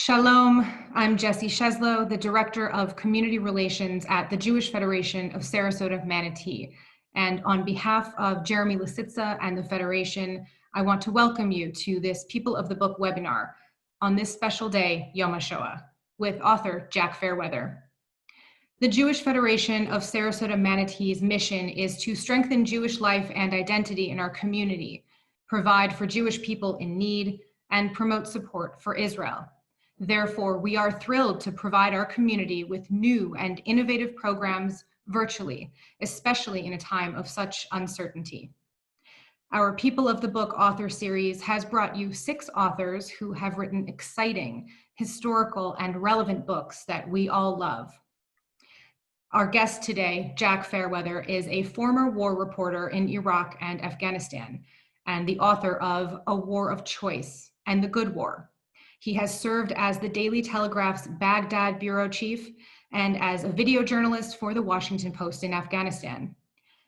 Shalom, I'm Jessi Sheslow, the Director of Community Relations at the Jewish Federation of Sarasota-Manatee. And on behalf of Jeremy Lisitsa and the Federation, I want to welcome you to this People of the Book webinar on this special day, Yom HaShoah, with author Jack Fairweather. The Jewish Federation of Sarasota-Manatee's mission is to strengthen Jewish life and identity in our community, provide for Jewish people in need, and promote support for Israel. Therefore, we are thrilled to provide our community with new and innovative programs virtually, especially in a time of such uncertainty. Our People of the Book author series has brought you 6 authors who have written exciting, historical, and relevant books that we all love. Our guest today, Jack Fairweather, is a former war reporter in Iraq and Afghanistan, and the author of A War of Choice and The Good War. He has served as the Daily Telegraph's Baghdad bureau chief and as a video journalist for the Washington Post in Afghanistan.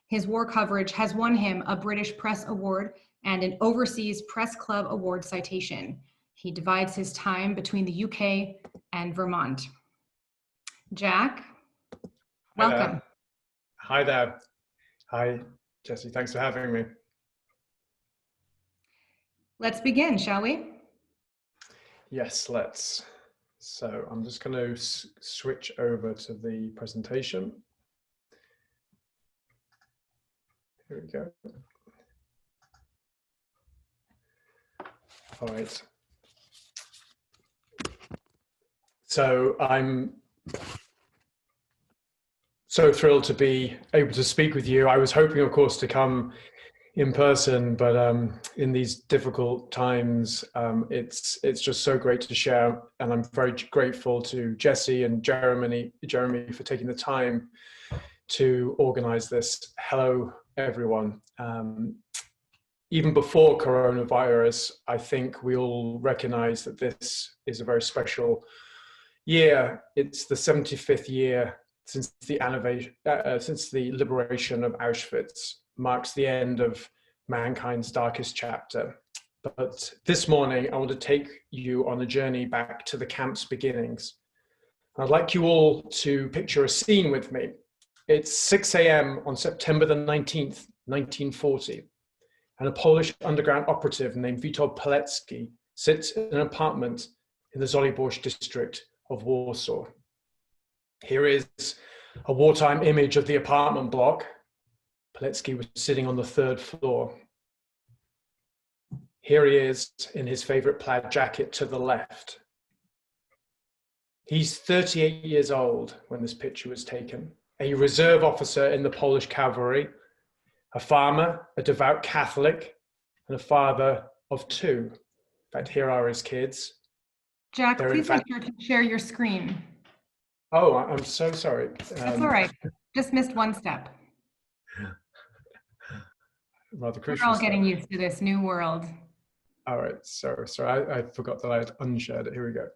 His war coverage has won him a British Press Award and an Overseas Press Club Award citation. He divides his time between the UK and Vermont. Jack, welcome. Hi there. Hi, Jessi. Thanks for having me. Let's begin, shall we? Yes, let's. So I'm just going to switch over to the presentation. Here we go. All right. So I'm so thrilled to be able to speak with you. I was hoping, of course, to come in person, but in these difficult times, it's just so great to share. And I'm very grateful to Jessi and Jeremy for taking the time to organize this. Hello, everyone. Even before coronavirus, I think we all recognize that this is a very special year. It's the 75th year since the liberation of Auschwitz. Marks the end of mankind's darkest chapter. But this morning, I want to take you on a journey back to the camp's beginnings. I'd like you all to picture a scene with me. It's 6 a.m. on September the 19th, 1940, and a Polish underground operative named Witold Pilecki sits in an apartment in the Żoliborz district of Warsaw. Here is a wartime image of the apartment block. Pilecki was sitting on the 3rd floor. Here he is in his favorite plaid jacket to the left. He's 38 years old when this picture was taken, a reserve officer in the Polish cavalry, a farmer, a devout Catholic, and a father of 2. In fact, here are his kids. Jack, please make sure to share your screen. Oh, I'm so sorry. That's all right. Just missed one step. Rather crucial. We're all getting used to this new world. All right, sorry, I forgot that I had unshared it. Here we go.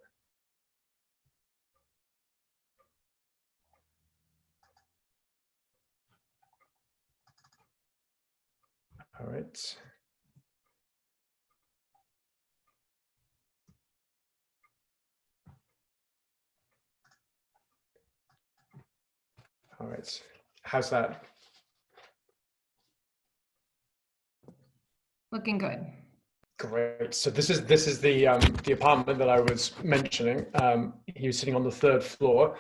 All right. All right, how's that? Looking good. Great. So this is the apartment that I was mentioning. He was sitting on the 3rd floor,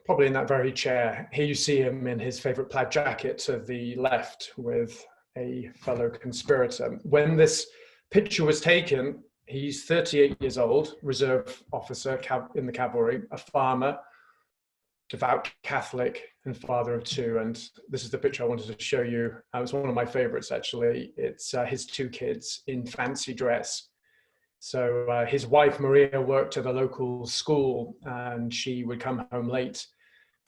probably in that very chair. Here you see him in his favorite plaid jacket to the left with a fellow conspirator. When this picture was taken, he's 38 years old, reserve officer in the cavalry, a farmer, devout Catholic, and father of 2. And this is the picture I wanted to show you. It's one of my favorites, actually. It's his 2 kids in fancy dress. So his wife, Maria, worked at a local school, and she would come home late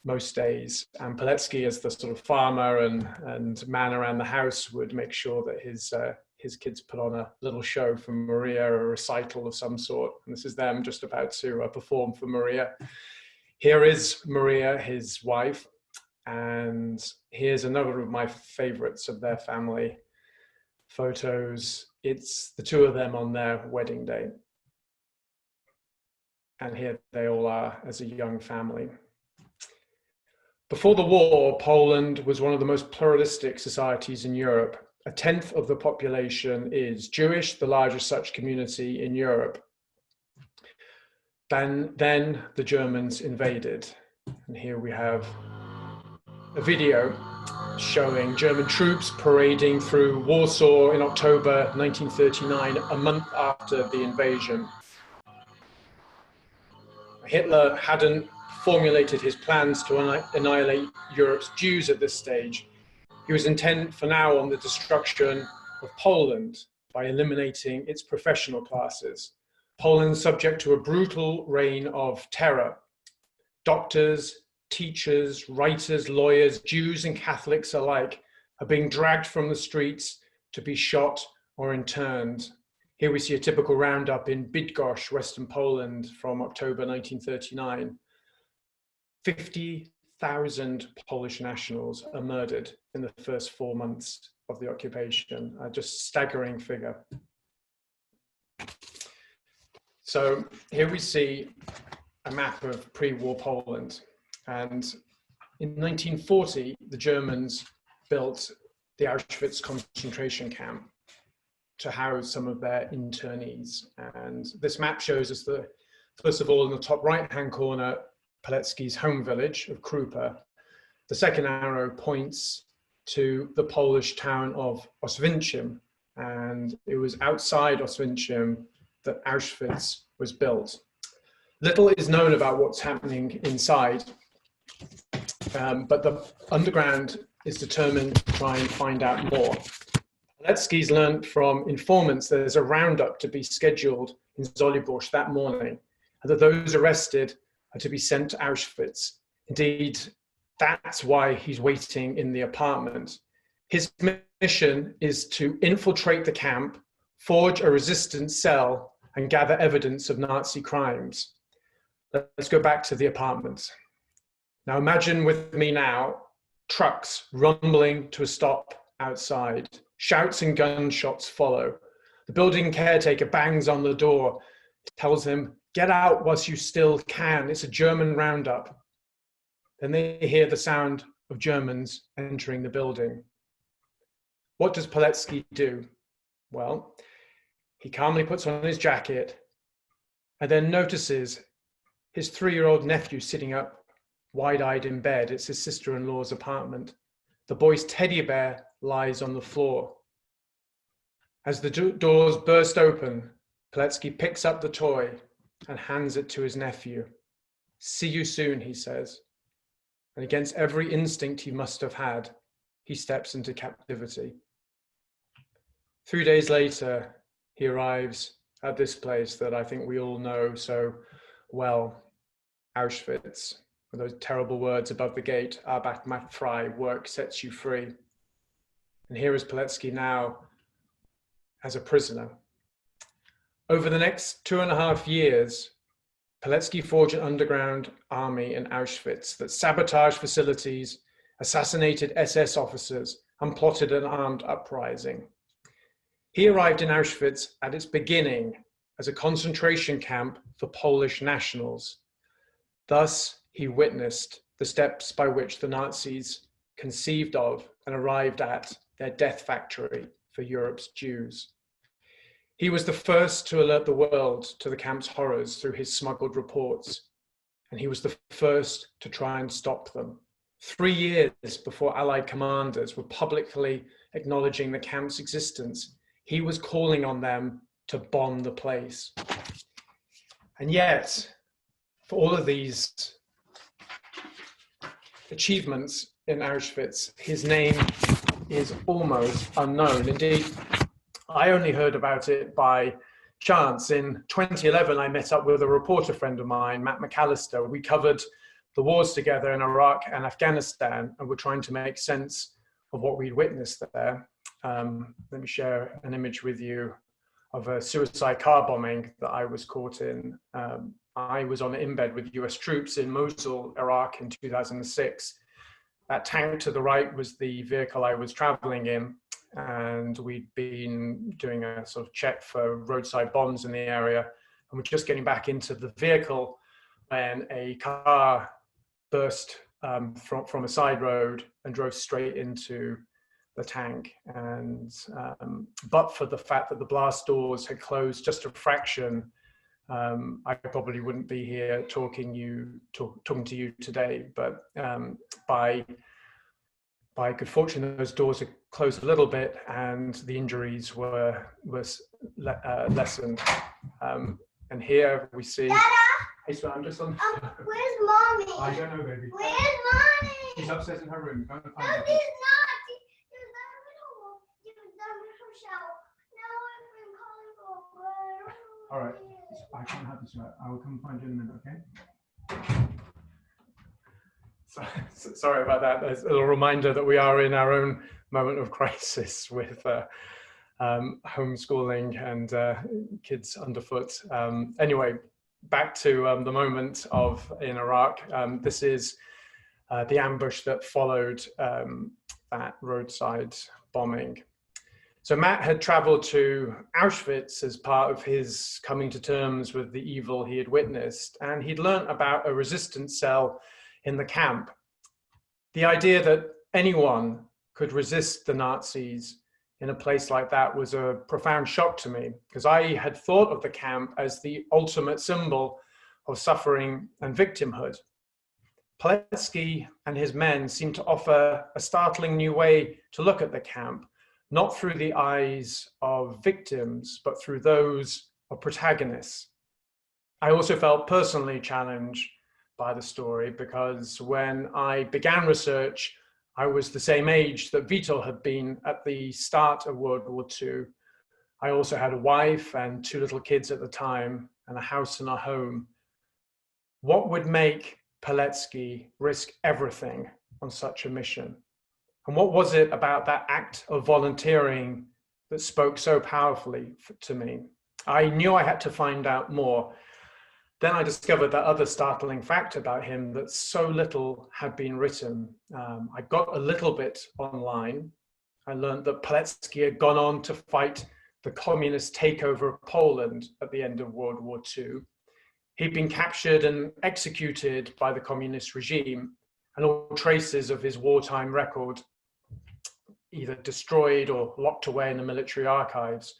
most days. And Pilecki, as the sort of farmer and man around the house, would make sure that his kids put on a little show for Maria, a recital of some sort. And this is them just about to perform for Maria. Here is Maria, his wife, and here's another of my favorites of their family photos. It's the 2 of them on their wedding day. and here they all are as a young family. Before the war, Poland was one of the most pluralistic societies in Europe. A tenth of the population is Jewish, the largest such community in Europe. Then the Germans invaded. And here we have a video showing German troops parading through Warsaw in October 1939, a month after the invasion. Hitler hadn't formulated his plans to annihilate Europe's Jews at this stage. He was intent for now on the destruction of Poland by eliminating its professional classes. Poland subject to a brutal reign of terror. Doctors, teachers, writers, lawyers, Jews and Catholics alike are being dragged from the streets to be shot or interned. Here we see a typical roundup in Bydgoszcz, Western Poland from October 1939. 50,000 Polish nationals are murdered in the first 4 months of the occupation, a just staggering figure. So here we see a map of pre-war Poland. And in 1940, the Germans built the Auschwitz concentration camp to house some of their internees. And this map shows us first of all, in the top right-hand corner, Pilecki's home village of Krupa. The second arrow points to the Polish town of Oświęcim, and it was outside Oświęcim that Auschwitz was built. Little is known about what's happening inside, but the underground is determined to try and find out more. Pilecki's learned from informants there's a roundup to be scheduled in Żoliborz that morning, and that those arrested are to be sent to Auschwitz. Indeed, that's why he's waiting in the apartment. His mission is to infiltrate the camp, forge a resistance cell, and gather evidence of Nazi crimes. Let's go back to the apartment. Now imagine with me now, trucks rumbling to a stop outside. Shouts and gunshots follow. The building caretaker bangs on the door, tells him, "Get out whilst you still can, it's a German roundup." Then they hear the sound of Germans entering the building. What does Pilecki do? Well, he calmly puts on his jacket and then notices his 3-year-old nephew sitting up, wide-eyed in bed. It's his sister-in-law's apartment. The boy's teddy bear lies on the floor. As the doors burst open, Pilecki picks up the toy and hands it to his nephew. "See you soon," he says. And against every instinct he must have had, he steps into captivity. 3 days later, he arrives at this place that I think we all know so well, Auschwitz, with those terrible words above the gate, Arbeit macht frei, work sets you free. And here is Pilecki now as a prisoner. Over the next 2.5 years, Pilecki forged an underground army in Auschwitz that sabotaged facilities, assassinated SS officers, and plotted an armed uprising. He arrived in Auschwitz at its beginning as a concentration camp for Polish nationals. Thus, he witnessed the steps by which the Nazis conceived of and arrived at their death factory for Europe's Jews. He was the first to alert the world to the camp's horrors through his smuggled reports, and he was the first to try and stop them. 3 years before Allied commanders were publicly acknowledging the camp's existence, he was calling on them to bomb the place. And yet, for all of these achievements in Auschwitz, his name is almost unknown. Indeed, I only heard about it by chance. In 2011, I met up with a reporter friend of mine, Matt McAllister. We covered the wars together in Iraq and Afghanistan, and we're trying to make sense of what we'd witnessed there. Let me share an image with you of a suicide car bombing that I was caught in. I was on an embed with US troops in Mosul, Iraq in 2006. That tank to the right was the vehicle I was traveling in, and we'd been doing a sort of check for roadside bombs in the area. and were just getting back into the vehicle when a car burst from a side road and drove straight into the tank. And but for the fact that the blast doors had closed just a fraction, I probably wouldn't be here talking to you today. But by good fortune, those doors had closed a little bit, and the injuries were lessened. And here we see. Dada! Hey, so I'm just on. Where's mommy? I don't know, baby. Where's mommy? She's upstairs in her room. Go and No, find her. she's not. She's not in the middle shower. Now I've been calling for her. All right. I can't have this right. I will come find you in a minute, okay? So, sorry about that. There's a little reminder that we are in our own moment of crisis with homeschooling and kids underfoot. Anyway, back to the moment in Iraq. This is the ambush that followed that roadside bombing. So Matt had traveled to Auschwitz as part of his coming to terms with the evil he had witnessed, and he'd learnt about a resistance cell in the camp. The idea that anyone could resist the Nazis in a place like that was a profound shock to me, because I had thought of the camp as the ultimate symbol of suffering and victimhood. Pulitsky and his men seemed to offer a startling new way to look at the camp, not through the eyes of victims, but through those of protagonists. I also felt personally challenged by the story, because when I began research, I was the same age that Vital had been at the start of World War II. I also had a wife and 2 little kids at the time, and a house and a home. What would make Pulitsky risk everything on such a mission? And what was it about that act of volunteering that spoke so powerfully to me? I knew I had to find out more. Then I discovered that other startling fact about him, that so little had been written. I got a little bit online. I learned that Pulitsky had gone on to fight the communist takeover of Poland at the end of World War II. He'd been captured and executed by the communist regime, and all traces of his wartime record either destroyed or locked away in the military archives.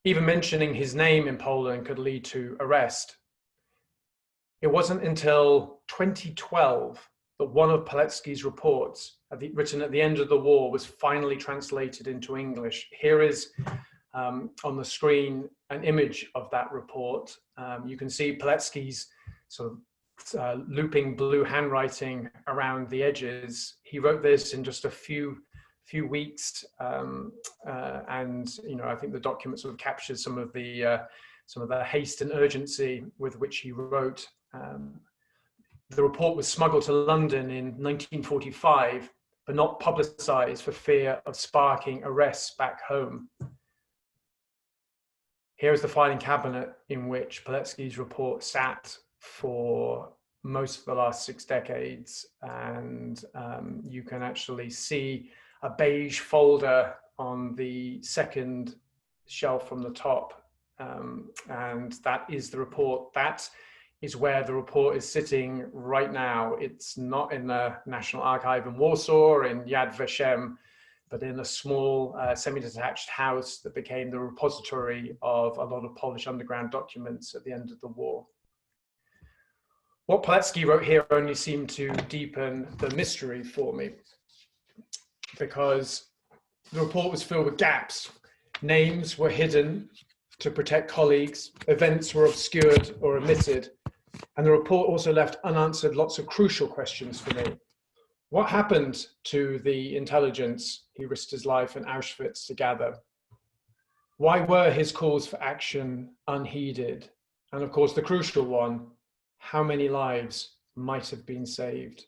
Even mentioning his name in Poland could lead to arrest. It wasn't until 2012 that one of Pulitsky's reports, written at the end of the war, was finally translated into English. Here is on the screen an image of that report. You can see Pulitsky's sort of looping blue handwriting around the edges. He wrote this in just a few weeks, and I think the document sort of captures some of the haste and urgency with which he wrote. The report was smuggled to London in 1945, but not publicized for fear of sparking arrests back home. Here is the filing cabinet in which Pulitsky's report sat for most of the last 6 decades, and you can actually see a beige folder on the second shelf from the top, and that is the report. That is where the report is sitting right now. It's not in the National Archive in Warsaw or in Yad Vashem, but in a small semi-detached house that became the repository of a lot of Polish underground documents at the end of the war. What Pulitsky wrote here only seemed to deepen the mystery for me, because the report was filled with gaps. Names were hidden to protect colleagues, events were obscured or omitted, and the report also left unanswered lots of crucial questions for me. What happened to the intelligence he risked his life in Auschwitz to gather? Why were his calls for action unheeded? And of course, the crucial one, how many lives might have been saved?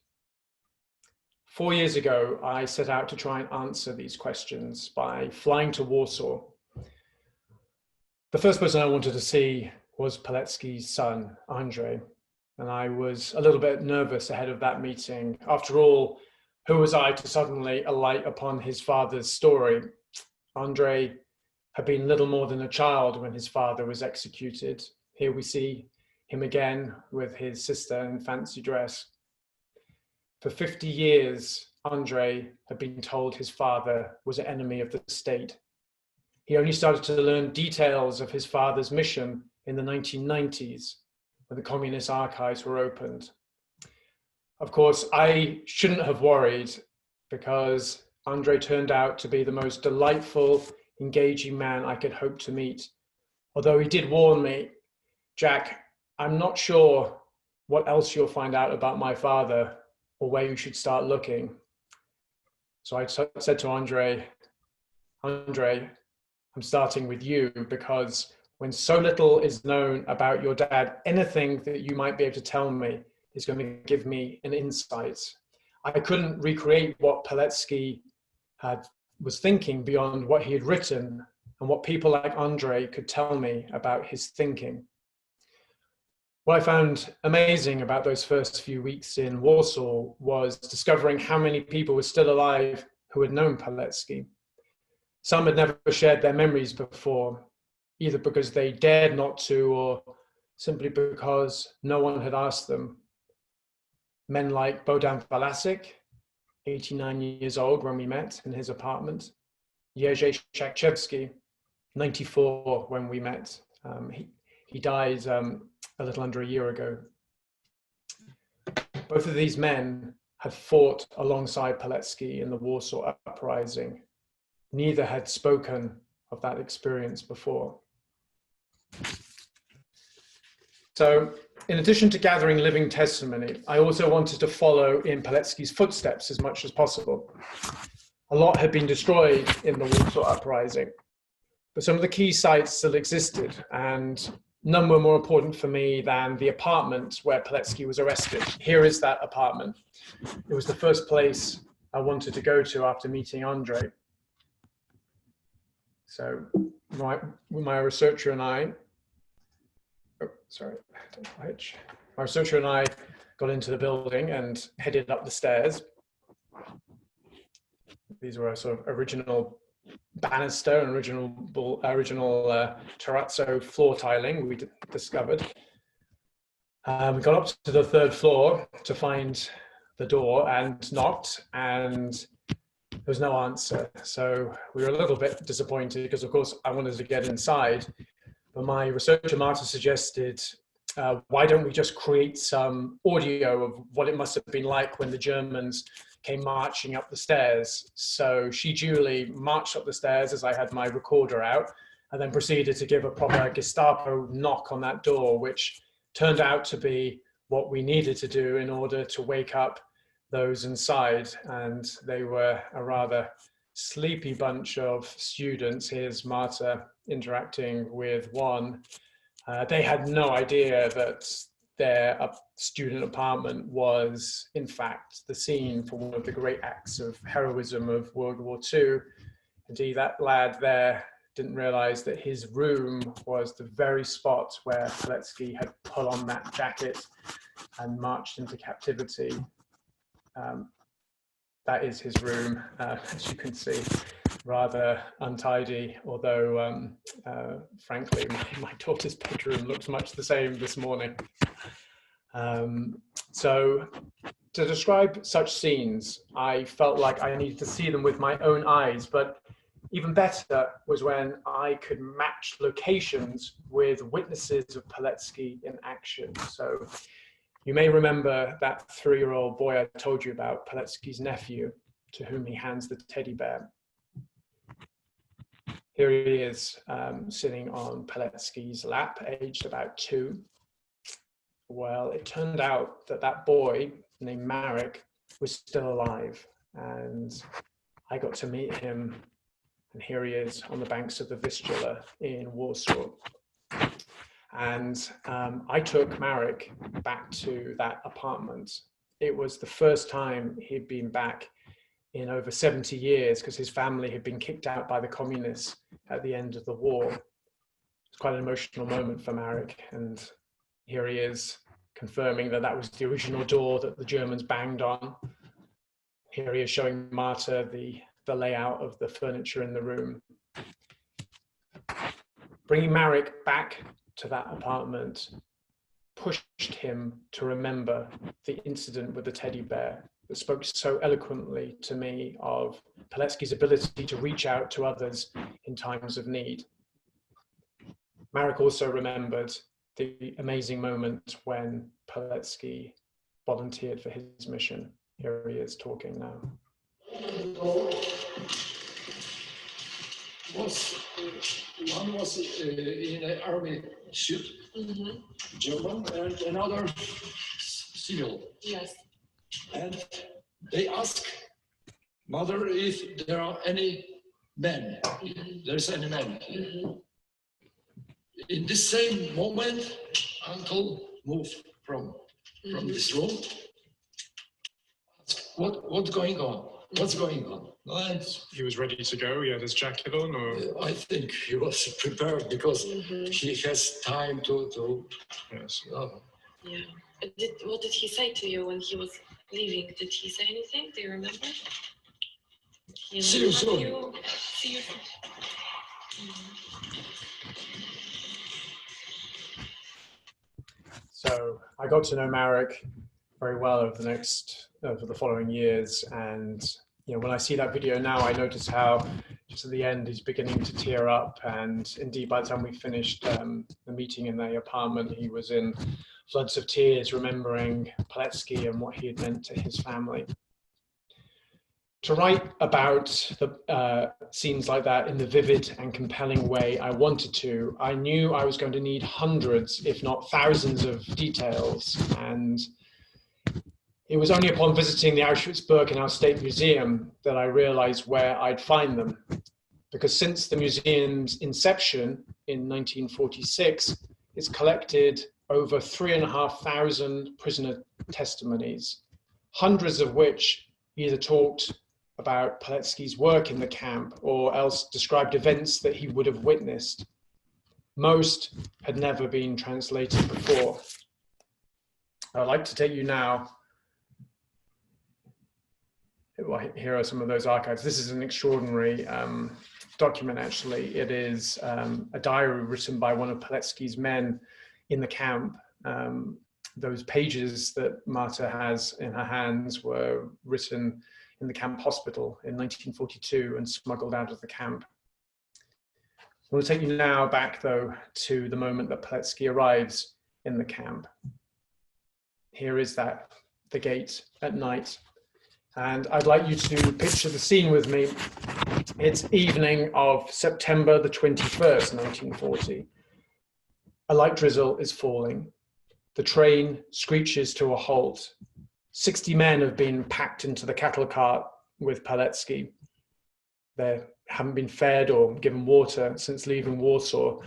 4 years ago, I set out to try and answer these questions by flying to Warsaw. The first person I wanted to see was Pulitsky's son, Andrzej, and I was a little bit nervous ahead of that meeting. After all, who was I to suddenly alight upon his father's story? Andrzej had been little more than a child when his father was executed. Here we see him again with his sister in fancy dress. For 50 years, Andrei had been told his father was an enemy of the state. He only started to learn details of his father's mission in the 1990s, when the communist archives were opened. Of course, I shouldn't have worried, because Andrei turned out to be the most delightful, engaging man I could hope to meet. Although he did warn me, "Jack, I'm not sure what else you'll find out about my father or where you should start looking." So I said to Andrei, "I'm starting with you, because when so little is known about your dad, anything that you might be able to tell me is going to give me an insight." I couldn't recreate what Pulitsky was thinking beyond what he had written and what people like Andrei could tell me about his thinking. What I found amazing about those first few weeks in Warsaw was discovering how many people were still alive who had known Pulitsky. Some had never shared their memories before, either because they dared not to or simply because no one had asked them. Men like Bohdan Balasik, 89 years old when we met in his apartment. Jerzy Shakchevsky, 94 when we met. He died a little under a year ago. Both of these men had fought alongside Pulitsky in the Warsaw Uprising. Neither had spoken of that experience before. So, in addition to gathering living testimony, I also wanted to follow in Pulitsky's footsteps as much as possible. A lot had been destroyed in the Warsaw Uprising, but some of the key sites still existed, and none were more important for me than the apartment where Pulitsky was arrested. Here is that apartment. It was the first place I wanted to go to after meeting Andrei. So my researcher and I, my researcher and I got into the building and headed up the stairs. These were a sort of original banister and original terrazzo floor tiling we discovered. We got up to the third floor to find the door and knocked, and there was no answer. So we were a little bit disappointed because, of course, I wanted to get inside. But my researcher, Marta, suggested, why don't we just create some audio of what it must have been like when the Germans came marching up the stairs. So she duly marched up the stairs as I had my recorder out, and then proceeded to give a proper Gestapo knock on that door, which turned out to be what we needed to do in order to wake up those inside. And they were a rather sleepy bunch of students. Here's Marta interacting with one. They had no idea that their student apartment was, in fact, the scene for one of the great acts of heroism of World War II. Indeed, that lad there didn't realize that his room was the very spot where Pulitsky had put on that jacket and marched into captivity. That is his room, as you can see, rather untidy, although frankly, my daughter's bedroom looks much the same this morning. So to describe such scenes, I felt like I needed to see them with my own eyes, but even better was when I could match locations with witnesses of Pulitsky in action. So you may remember that 3-year-old boy I told you about, Pulitsky's nephew, to whom he hands the teddy bear. Here he is sitting on Pulitsky's lap, aged about 2. Well, it turned out that that boy named Marek was still alive, and I got to meet him, and here he is on the banks of the Vistula in Warsaw. And I took Marek back to that apartment. It was the first time he'd been back in over 70 years because his family had been kicked out by the communists at the end of the war. It's quite an emotional moment for Marek, and here he is confirming that that was the original door that the Germans banged on. Here he is showing Marta the layout of the furniture in the room. Bringing Marek back to that apartment pushed him to remember the incident with the teddy bear that spoke so eloquently to me of Pilecki's ability to reach out to others in times of need. Marek also remembered the amazing moment when Pilecki volunteered for his mission. Here he is talking now. One was in an army suit, German, and another civil. Yes. And they ask mother if there are any men. There's any men. In this same moment, uncle moved from this room. What's going on? What's going on? And He was ready to go. He had his jacket on, or I think he was prepared because he has time to yes. Yeah. What did he say to you when he was leaving? Did he say anything? Do you remember? See you soon. See you soon. So I got to know Marek very well over the following years, and when I see that video now, I notice how just at the end he's beginning to tear up, and indeed by the time we finished the meeting in the apartment, he was in floods of tears, remembering Pilecki and what he had meant to his family. To write about the scenes like that in the vivid and compelling way I wanted to, I knew I was going to need hundreds, if not thousands, of details. And it was only upon visiting the Auschwitz-Birkenau State Museum that I realized where I'd find them. Because since the museum's inception in 1946, it's collected over 3,500 prisoner testimonies, hundreds of which either talked about Pilecki's work in the camp or else described events that he would have witnessed. Most had never been translated before. I'd like to take you now. Well, here are some of those archives. This is an extraordinary document, actually. It is a diary written by one of Pilecki's men in the camp. Those pages that Marta has in her hands were written in the camp hospital in 1942 and smuggled out of the camp. I want to take you now back, though, to the moment that Pilecki arrives in the camp. Here is the gate at night. And I'd like you to picture the scene with me. It's evening of September the 21st, 1940. A light drizzle is falling. The train screeches to a halt. 60 men have been packed into the cattle cart with Pilecki. They haven't been fed or given water since leaving Warsaw.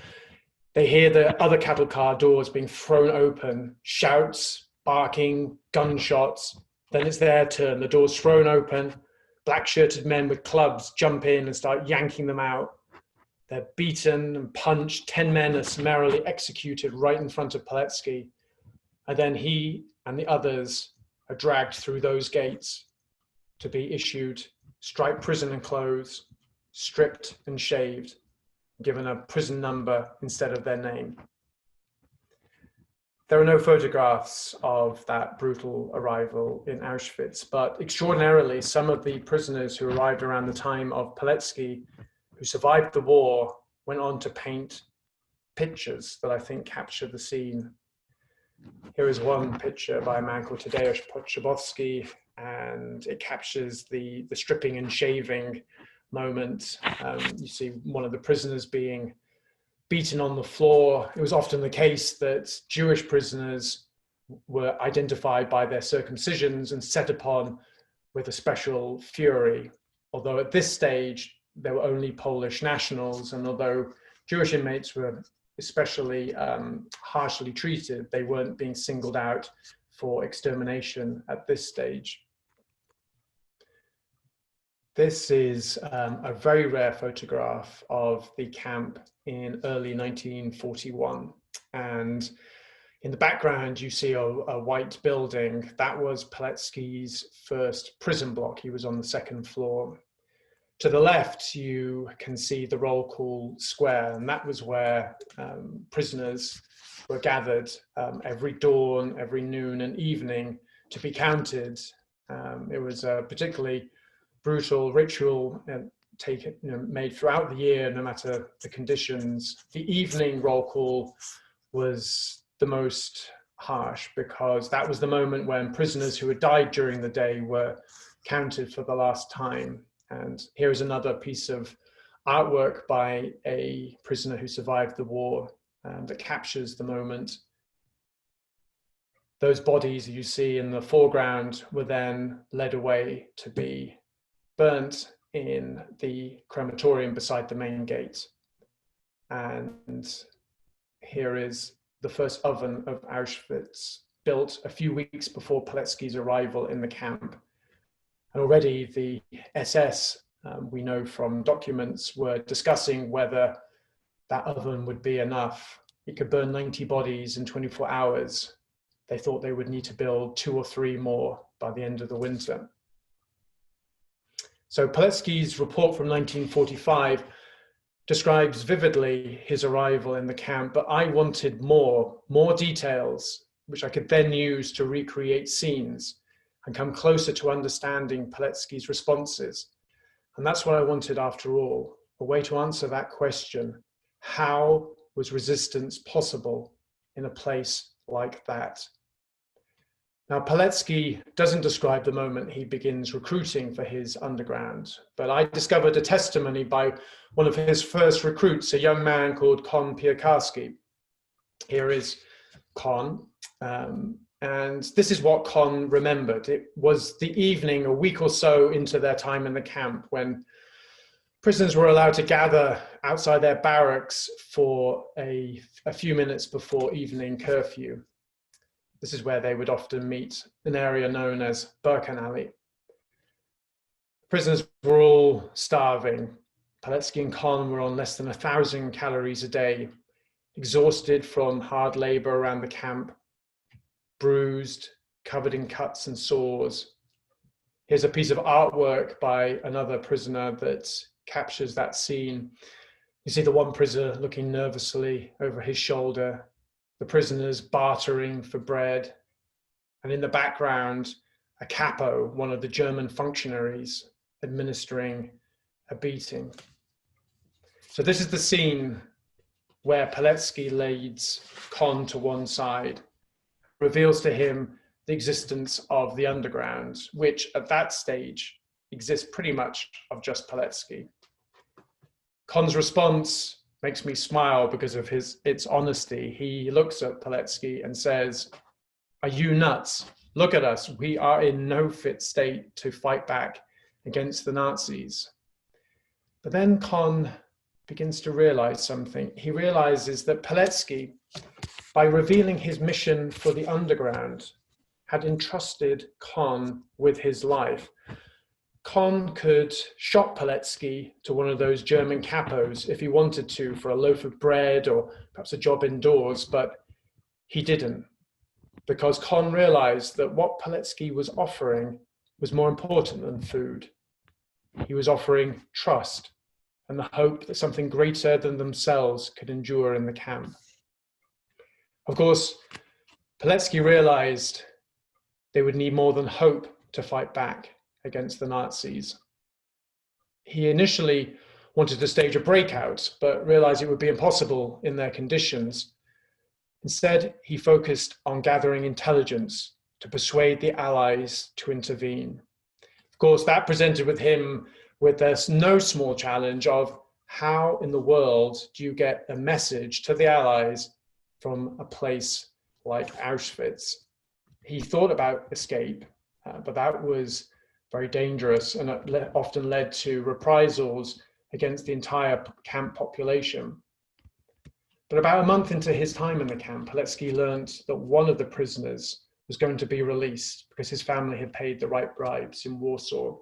They hear the other cattle car doors being thrown open, shouts, barking, gunshots. Then it's their turn. The door's thrown open. Black-shirted men with clubs jump in and start yanking them out. They're beaten and punched. 10 men are summarily executed right in front of Pilecki. And then he and the others are dragged through those gates to be issued striped prison clothes, stripped and shaved, given a prison number instead of their name. There are no photographs of that brutal arrival in Auschwitz, but extraordinarily, some of the prisoners who arrived around the time of Pilecki, who survived the war, went on to paint pictures that I think capture the scene. Here is one picture by a man called Tadeusz Potrzebowski, and it captures the stripping and shaving moment. You see one of the prisoners being beaten on the floor. It was often the case that Jewish prisoners were identified by their circumcisions and set upon with a special fury. Although at this stage, there were only Polish nationals, and although Jewish inmates were especially harshly treated, they weren't being singled out for extermination at this stage. This is a very rare photograph of the camp in early 1941. And in the background, you see a white building. That was Pilecki's first prison block. He was on the second floor. To the left, you can see the roll call square, and that was where prisoners were gathered every dawn, every noon and evening to be counted. It was a particularly brutal ritual made throughout the year, no matter the conditions. The evening roll call was the most harsh because that was the moment when prisoners who had died during the day were counted for the last time. And here is another piece of artwork by a prisoner who survived the war that captures the moment. Those bodies you see in the foreground were then led away to be burnt in the crematorium beside the main gate. And here is the first oven of Auschwitz, built a few weeks before Pilecki's arrival in the camp. And already the SS, we know from documents, were discussing whether that oven would be enough. It could burn 90 bodies in 24 hours. They thought they would need to build 2 or 3 more by the end of the winter. So Pilecki's report from 1945 describes vividly his arrival in the camp, but I wanted more details, which I could then use to recreate scenes and come closer to understanding Pilecki's responses. And that's what I wanted after all, a way to answer that question. How was resistance possible in a place like that? Now, Pilecki doesn't describe the moment he begins recruiting for his underground, but I discovered a testimony by one of his first recruits, a young man called Kon Piekarski. Here is Kon, and this is what Kon remembered. It was the evening, a week or so into their time in the camp, when prisoners were allowed to gather outside their barracks for a few minutes before evening curfew. This is where they would often meet, an area known as Birkenalley. Prisoners were all starving. Pilecki and Kon were on less than 1,000 calories a day, exhausted from hard labor around the camp, bruised, covered in cuts and sores. Here's a piece of artwork by another prisoner that captures that scene. You see the one prisoner looking nervously over his shoulder, the prisoners bartering for bread, and in the background, a capo, one of the German functionaries, administering a beating. So this is the scene where Pilecki leads Kon to one side, reveals to him the existence of the underground, which at that stage exists pretty much of just Pilecki. Kon's response makes me smile because of its honesty. He looks at Pilecki and says, "Are you nuts? Look at us. We are in no fit state to fight back against the Nazis." But then Kon begins to realize something. He realizes that Pilecki, by revealing his mission for the underground, had entrusted Kon with his life. Kon could shop Pilecki to one of those German capos if he wanted to for a loaf of bread or perhaps a job indoors, but he didn't, because Kon realized that what Pilecki was offering was more important than food. He was offering trust and the hope that something greater than themselves could endure in the camp. Of course, Pilecki realized they would need more than hope to fight back against the Nazis. He initially wanted to stage a breakout, but realized it would be impossible in their conditions. Instead, he focused on gathering intelligence to persuade the Allies to intervene. Of course, that presented him with this no small challenge of how in the world do you get a message to the Allies from a place like Auschwitz? He thought about escape, but that was very dangerous, and it often led to reprisals against the entire camp population. But about a month into his time in the camp, Pilecki learned that one of the prisoners was going to be released because his family had paid the right bribes in Warsaw.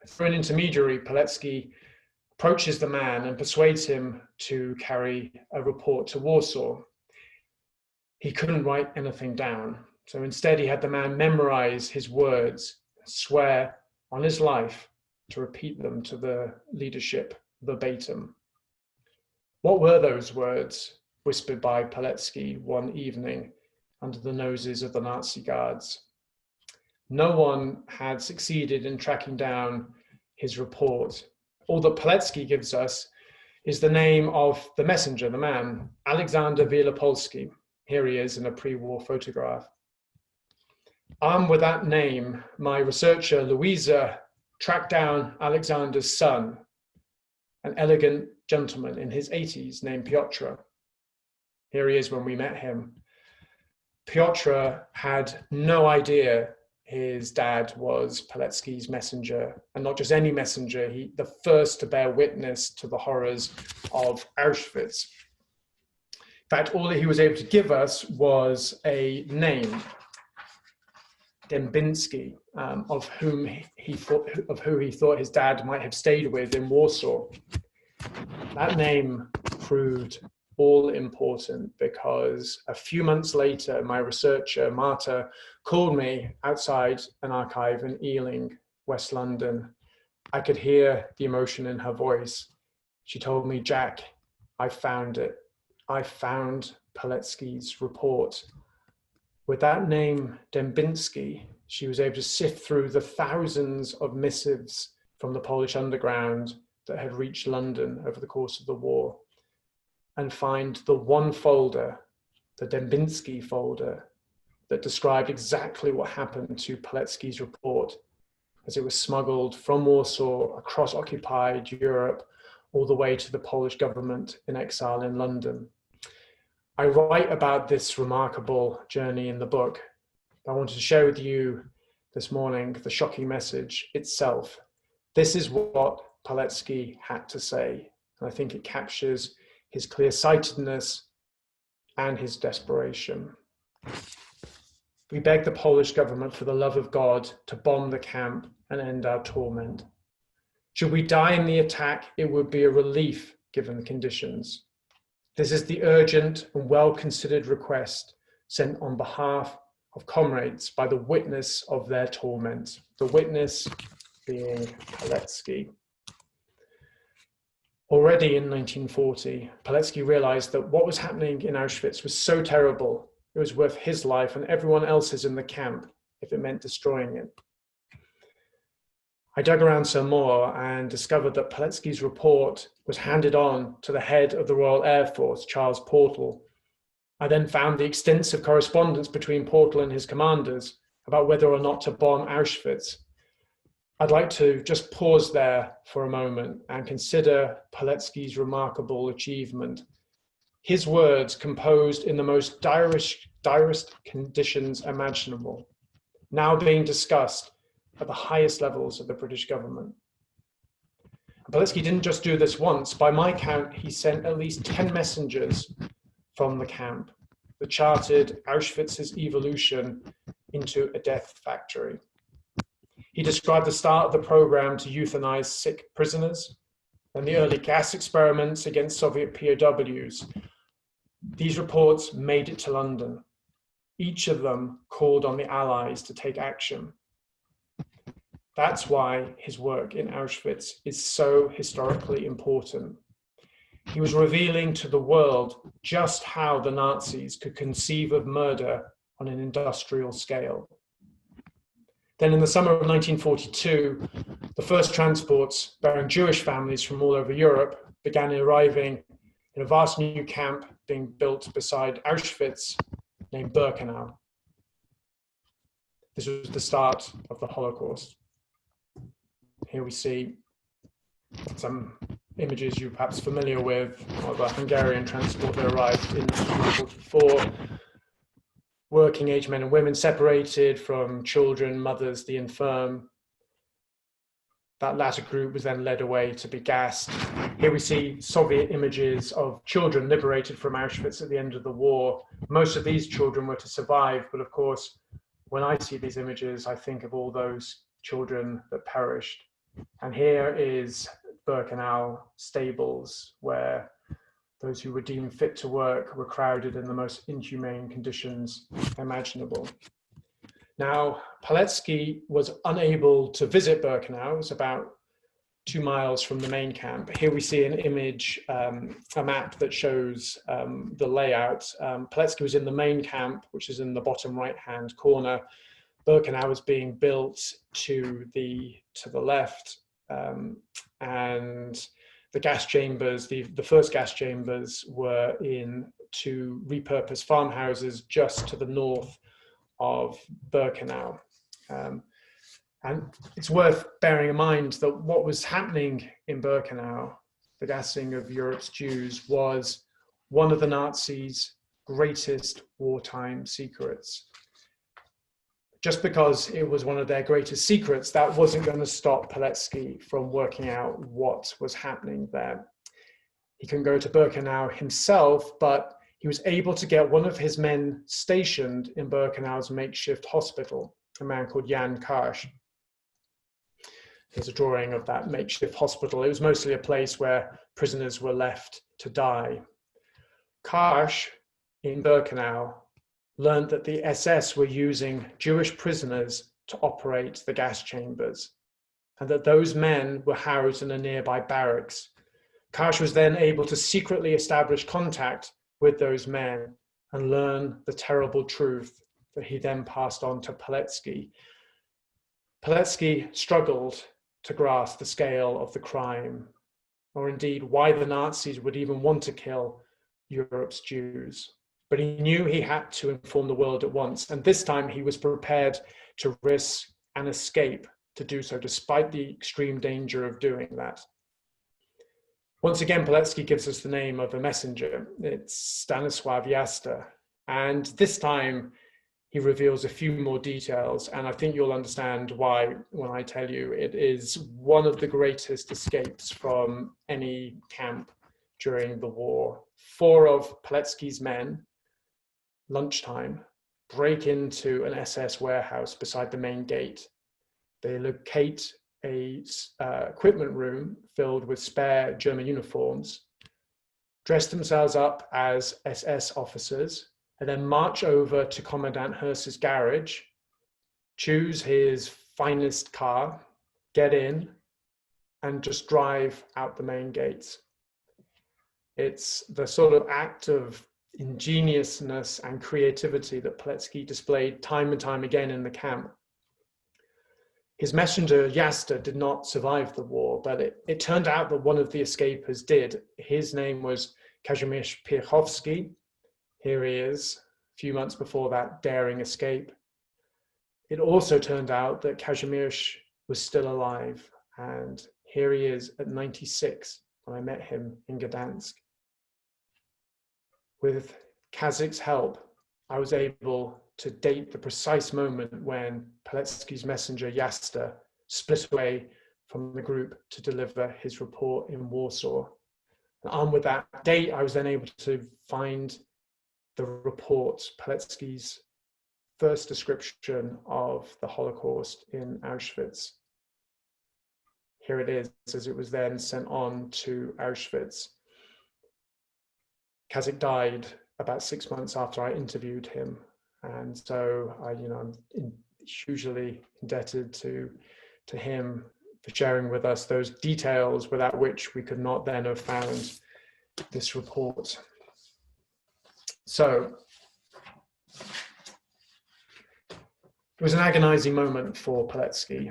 Through an intermediary, Pilecki approaches the man and persuades him to carry a report to Warsaw. He couldn't write anything down, so instead he had the man memorize his words, swear on his life to repeat them to the leadership verbatim. What were those words whispered by Pilecki one evening under the noses of the Nazi guards? No one had succeeded in tracking down his report. All that Pilecki gives us is the name of the messenger, the man, Alexander Wielopolski. Here he is in a pre-war photograph. Armed with that name, my researcher, Louisa, tracked down Alexander's son, an elegant gentleman in his 80s named Piotr. Here he is when we met him. Piotr had no idea his dad was Pilecki's messenger, and not just any messenger, the first to bear witness to the horrors of Auschwitz. In fact, all that he was able to give us was a name, Dębinski, of who he thought his dad might have stayed with in Warsaw. That name proved all important because a few months later, my researcher, Marta, called me outside an archive in Ealing, West London. I could hear the emotion in her voice. She told me, "Jack, I found it. I found Pilecki's report." With that name, Dębinski, she was able to sift through the thousands of missives from the Polish underground that had reached London over the course of the war and find the one folder, the Dębinski folder, that described exactly what happened to Pilecki's report as it was smuggled from Warsaw across occupied Europe all the way to the Polish government in exile in London. I write about this remarkable journey in the book. I wanted to share with you this morning the shocking message itself. This is what Pilecki had to say, and I think it captures his clear-sightedness and his desperation. We beg the Polish government, for the love of God, to bomb the camp and end our torment. Should we die in the attack, it would be a relief given the conditions. This is the urgent and well-considered request sent on behalf of comrades by the witness of their torment, the witness being Pilecki. Already in 1940, Pilecki realized that what was happening in Auschwitz was so terrible, it was worth his life and everyone else's in the camp if it meant destroying it. I dug around some more and discovered that Pilecki's report was handed on to the head of the Royal Air Force, Charles Portal. I then found the extensive correspondence between Portal and his commanders about whether or not to bomb Auschwitz. I'd like to just pause there for a moment and consider Pilecki's remarkable achievement. His words composed in the most direst conditions imaginable, now being discussed at the highest levels of the British government. Pilecki didn't just do this once. By my count, he sent at least 10 messengers from the camp that charted Auschwitz's evolution into a death factory. He described the start of the program to euthanize sick prisoners and the early gas experiments against Soviet POWs. These reports made it to London. Each of them called on the Allies to take action. That's why his work in Auschwitz is so historically important. He was revealing to the world just how the Nazis could conceive of murder on an industrial scale. Then in the summer of 1942, the first transports bearing Jewish families from all over Europe began arriving in a vast new camp being built beside Auschwitz named Birkenau. This was the start of the Holocaust. Here we see some images you're perhaps familiar with of a Hungarian transport that arrived in 1944. Working age men and women separated from children, mothers, the infirm. That latter group was then led away to be gassed. Here we see Soviet images of children liberated from Auschwitz at the end of the war. Most of these children were to survive, but of course, when I see these images, I think of all those children that perished. And here is Birkenau stables, where those who were deemed fit to work were crowded in the most inhumane conditions imaginable. Now, Pilecki was unable to visit Birkenau. It was about 2 miles from the main camp. Here we see an image, a map that shows the layout. Puletsky was in the main camp, which is in the bottom right-hand corner. Birkenau was being built to the left, and the gas chambers, the first gas chambers, were in 2 repurposed farmhouses just to the north of Birkenau. And it's worth bearing in mind that what was happening in Birkenau, the gassing of Europe's Jews, was one of the Nazis' greatest wartime secrets. Just because it was one of their greatest secrets, that wasn't going to stop Puletsky from working out what was happening there. He couldn't go to Birkenau himself, but he was able to get one of his men stationed in Birkenau's makeshift hospital, a man called Jan Karsh. There's a drawing of that makeshift hospital. It was mostly a place where prisoners were left to die. Karsh in Birkenau learned that the SS were using Jewish prisoners to operate the gas chambers, and that those men were housed in a nearby barracks. Karsh was then able to secretly establish contact with those men and learn the terrible truth that he then passed on to Puletsky. Puletsky struggled to grasp the scale of the crime, or indeed why the Nazis would even want to kill Europe's Jews. But he knew he had to inform the world at once, and this time he was prepared to risk an escape to do so, despite the extreme danger of doing that. Once again, Puletsky gives us the name of a messenger. It's Stanisław Jasta, and this time he reveals a few more details, and I think you'll understand why when I tell you it is one of the greatest escapes from any camp during the war. 4 of Puletsky's men, lunchtime, break into an SS warehouse beside the main gate. They locate a equipment room filled with spare German uniforms, dress themselves up as SS officers, and then march over to Commandant Hearst's garage, choose his finest car, get in, and just drive out the main gates. It's the sort of act of ingeniousness and creativity that Puletsky displayed time and time again in the camp. His messenger, Jasta, did not survive the war, but it turned out that one of the escapers did. His name was Kazimierz Piechowski. Here he is, a few months before that daring escape. It also turned out that Kazimierz was still alive, and here he is at 96 when I met him in Gdansk. With Kazik's help, I was able to date the precise moment when Puletsky's messenger Jasta split away from the group to deliver his report in Warsaw. And armed with that date, I was then able to find the report, Puletsky's first description of the Holocaust in Auschwitz. Here it is, as it was then sent on to Auschwitz. Kazik died about 6 months after I interviewed him. And so I'm hugely indebted to him for sharing with us those details without which we could not then have found this report. So it was an agonizing moment for Puletsky.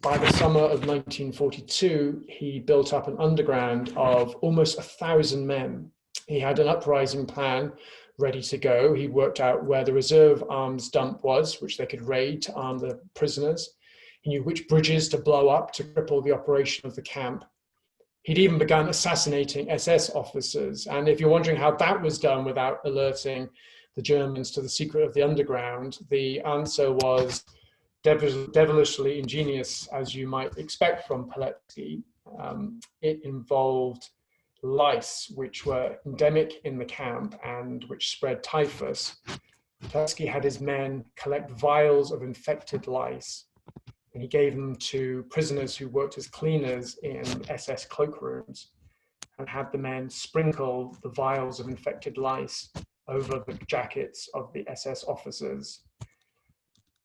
By the summer of 1942, he built up an underground of almost 1,000 men. He had an uprising plan ready to go. He worked out where the reserve arms dump was, which they could raid to arm the prisoners. He knew which bridges to blow up to cripple the operation of the camp. He'd even begun assassinating SS officers. And if you're wondering how that was done without alerting the Germans to the secret of the underground, the answer was devilishly ingenious, as you might expect from Puletsky. It involved lice, which were endemic in the camp and which spread typhus. Puletsky had his men collect vials of infected lice, and he gave them to prisoners who worked as cleaners in SS cloakrooms, and had the men sprinkle the vials of infected lice over the jackets of the SS officers.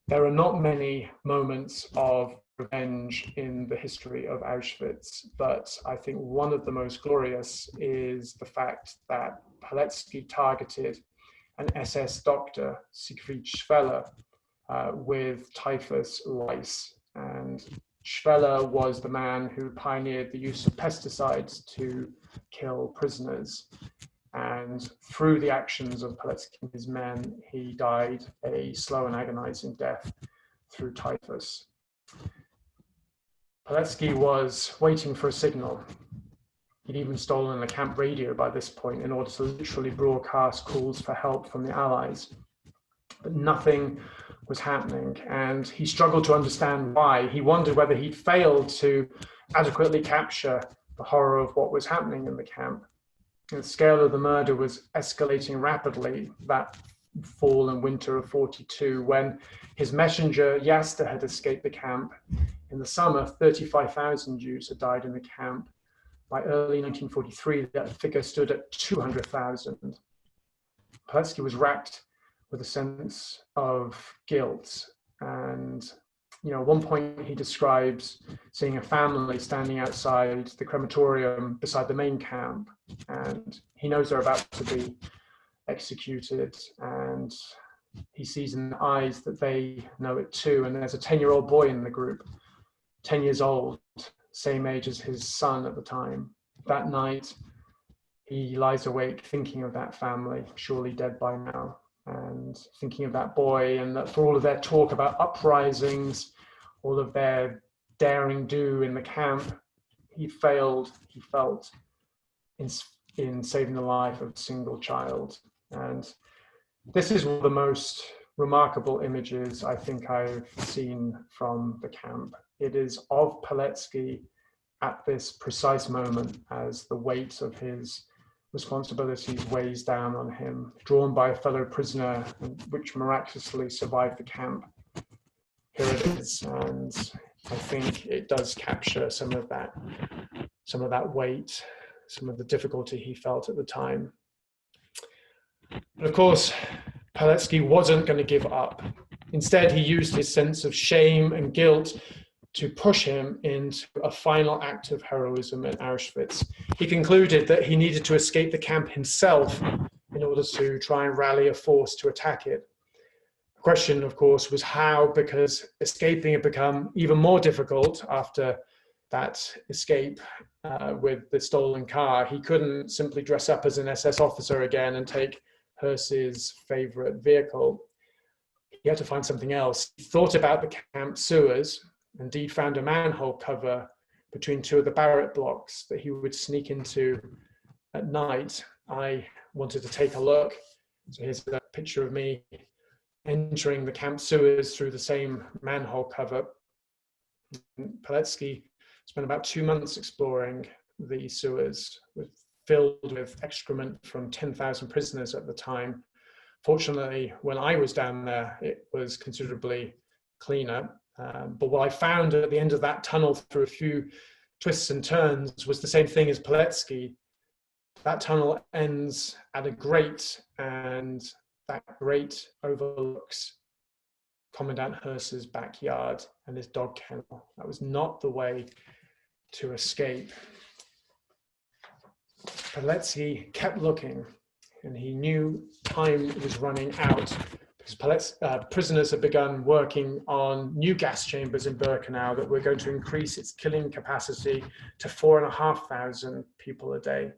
There are not many moments of revenge in the history of Auschwitz, but I think one of the most glorious is the fact that Pulitsky targeted an SS doctor, Siegfried Schweller, with typhus lice. And Schweller was the man who pioneered the use of pesticides to kill prisoners. And through the actions of Pulitsky and his men, he died a slow and agonizing death through typhus. Pulitsky was waiting for a signal. He'd even stolen a camp radio by this point in order to literally broadcast calls for help from the Allies. But nothing was happening, and he struggled to understand why. He wondered whether he'd failed to adequately capture the horror of what was happening in the camp. And the scale of the murder was escalating rapidly that fall and winter of 42, when his messenger Yasta had escaped the camp. In the summer, 35,000 Jews had died in the camp. By early 1943, that figure stood at 200,000. Pulitsky was racked with a sense of guilt. And, at one point he describes seeing a family standing outside the crematorium beside the main camp, and he knows they're about to be executed, and he sees in their eyes that they know it too. And there's a 10-year-old boy in the group, 10 years old, same age as his son at the time. That night, he lies awake thinking of that family, surely dead by now, and thinking of that boy, and that for all of their talk about uprisings, all of their daring do in the camp, he failed, he felt, in saving the life of a single child. And this is one of the most remarkable images I think I've seen from the camp. It is of Pulitsky at this precise moment as the weight of his responsibilities weighs down on him, drawn by a fellow prisoner, which miraculously survived the camp. Here it is, and I think it does capture some of that weight, some of the difficulty he felt at the time. But of course, Pulitsky wasn't going to give up. Instead, he used his sense of shame and guilt to push him into a final act of heroism in Auschwitz. He concluded that he needed to escape the camp himself in order to try and rally a force to attack it. The question, of course, was how, because escaping had become even more difficult after that escape with the stolen car. He couldn't simply dress up as an SS officer again and take Hearst's favorite vehicle. He had to find something else. He thought about the camp sewers, indeed found a manhole cover between two of the barrack blocks that he would sneak into at night. I wanted to take a look. So here's a picture of me entering the camp sewers through the same manhole cover. Pulitsky spent about 2 months exploring the sewers, filled with excrement from 10,000 prisoners at the time. Fortunately, when I was down there, it was considerably cleaner. But what I found at the end of that tunnel through a few twists and turns was the same thing as Pulitsky. That tunnel ends at a grate, and that grate overlooks Commandant Hearst's backyard and his dog kennel. That was not the way to escape. Pulitsky kept looking, and he knew time was running out because prisoners had begun working on new gas chambers in Birkenau that were going to increase its killing capacity to 4,500 people a day,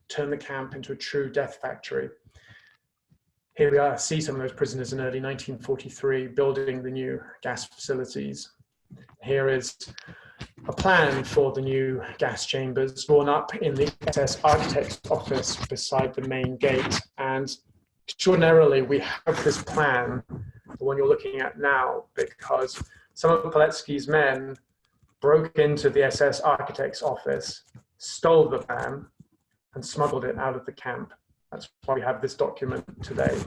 turn the camp into a true death factory. Here we are, see some of those prisoners in early 1943 building the new gas facilities. Here is a plan for the new gas chambers drawn up in the SS architect's office beside the main gate. And extraordinarily, we have this plan, the one you're looking at now, because some of Pulitsky's men broke into the SS architect's office, stole the plan, and smuggled it out of the camp. That's why we have this document today.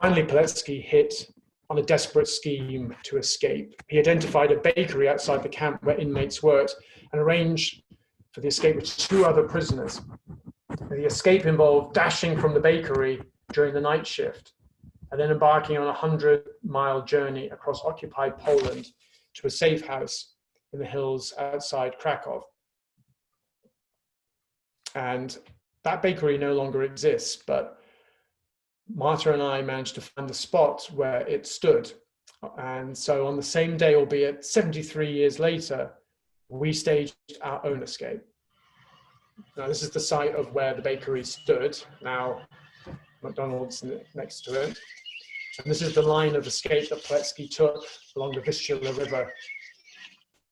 Finally, Pulitsky hit on a desperate scheme to escape. He identified a bakery outside the camp where inmates worked and arranged for the escape with 2 other prisoners. The escape involved dashing from the bakery during the night shift and then embarking on a 100-mile journey across occupied Poland to a safe house in the hills outside Krakow. And that bakery no longer exists, but Marta and I managed to find the spot where it stood. And so on the same day, albeit 73 years later, we staged our own escape. Now, this is the site of where the bakery stood. Now, McDonald's next to it. And this is the line of escape that Puletsky took along the Vistula River.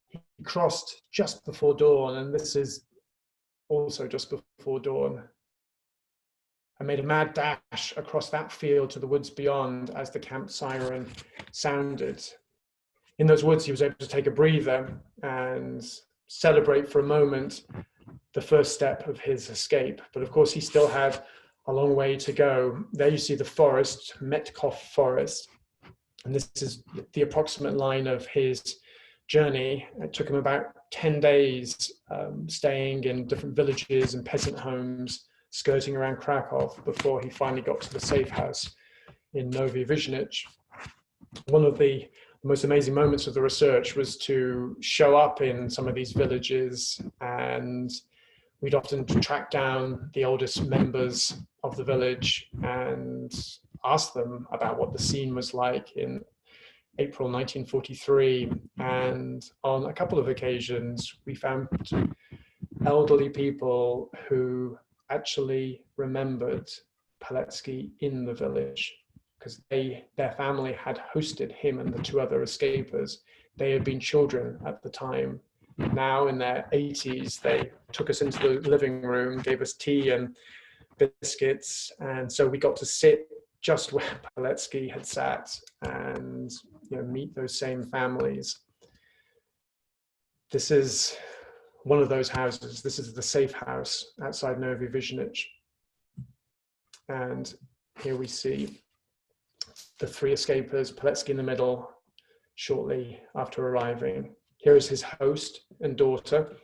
He crossed just before dawn, and this is also just before dawn, and made a mad dash across that field to the woods beyond as the camp siren sounded. In those woods, he was able to take a breather and celebrate for a moment the first step of his escape. But of course, he still had a long way to go. There you see the forest, Metkov Forest, and this is the approximate line of his journey. It took him about 10 days staying in different villages and peasant homes, skirting around Krakow before he finally got to the safe house in Nowy Wiżnich. One of the most amazing moments of the research was to show up in some of these villages, and we'd often track down the oldest members of the village and ask them about what the scene was like in April 1943. And on a couple of occasions, we found elderly people who actually remembered Puletsky in the village because their family had hosted him and the two other escapers. They had been children at the time. Now in their 80s, they took us into the living room, gave us tea and biscuits, and so we got to sit just where Puletsky had sat and meet those same families. This is one of those houses. This is the safe house outside Nowy Wiżnich. And here we see the three escapers, Puletsky in the middle, shortly after arriving. Here is his host and daughter.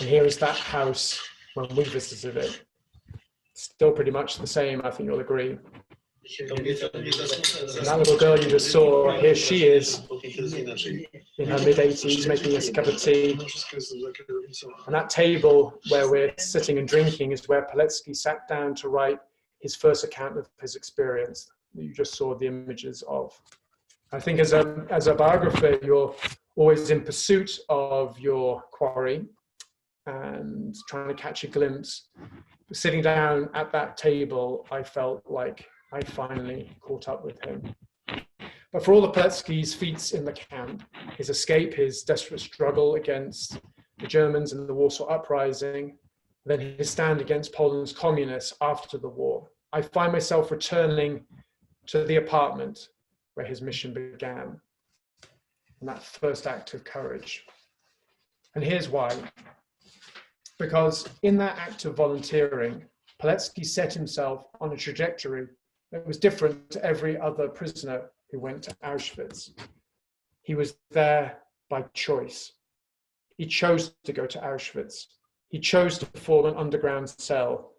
And here is that house when we visited it. Still pretty much the same, I think you'll agree. And that little girl you just saw, here she is in her mid-80s making us a cup of tea. And that table where we're sitting and drinking is where Puletsky sat down to write his first account of his experience that you just saw the images of. I think as a biographer, you're always in pursuit of your quarry and trying to catch a glimpse. But sitting down at that table, I felt like I finally caught up with him. But for all of Puletsky's feats in the camp, his escape, his desperate struggle against the Germans in the Warsaw Uprising, then his stand against Poland's communists after the war, I find myself returning to the apartment where his mission began, and that first act of courage. And here's why. Because in that act of volunteering, Puletsky set himself on a trajectory that was different to every other prisoner who went to Auschwitz. He was there by choice. He chose to go to Auschwitz. He chose to form an underground cell.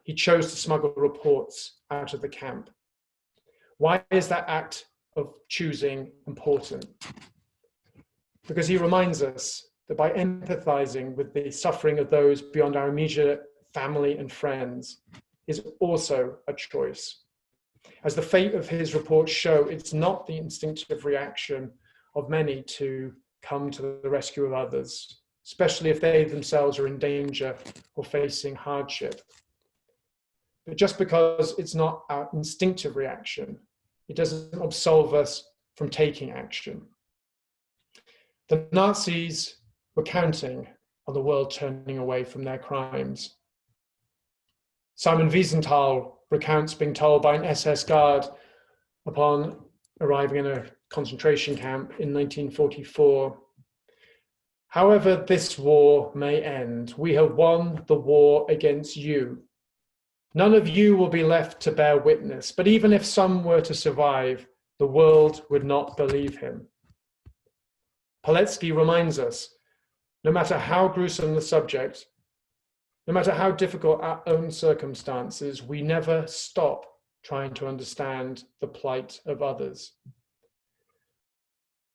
He chose to smuggle reports out of the camp. Why is that act of choosing important? Because he reminds us that by empathizing with the suffering of those beyond our immediate family and friends is also a choice. As the fate of his reports show, it's not the instinctive reaction of many to come to the rescue of others, especially if they themselves are in danger or facing hardship. But just because it's not our instinctive reaction, it doesn't absolve us from taking action. The Nazis were counting on the world turning away from their crimes. Simon Wiesenthal recounts being told by an SS guard upon arriving in a concentration camp in 1944, "However this war may end, we have won the war against you. None of you will be left to bear witness, but even if some were to survive, the world would not believe him." Puletsky reminds us, no matter how gruesome the subject, no matter how difficult our own circumstances, we never stop trying to understand the plight of others.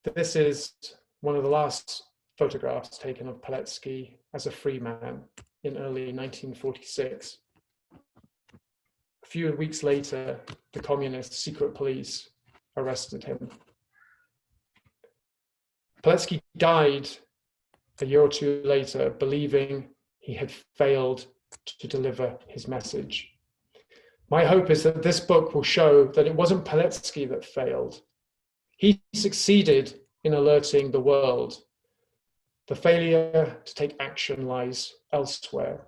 This is one of the last photographs taken of Pulitsky as a free man in early 1946. A few weeks later, the communist secret police arrested him. Pulitsky died a year or two later, believing he had failed to deliver his message. My hope is that this book will show that it wasn't Pulitsky that failed. He succeeded in alerting the world. The failure to take action lies elsewhere.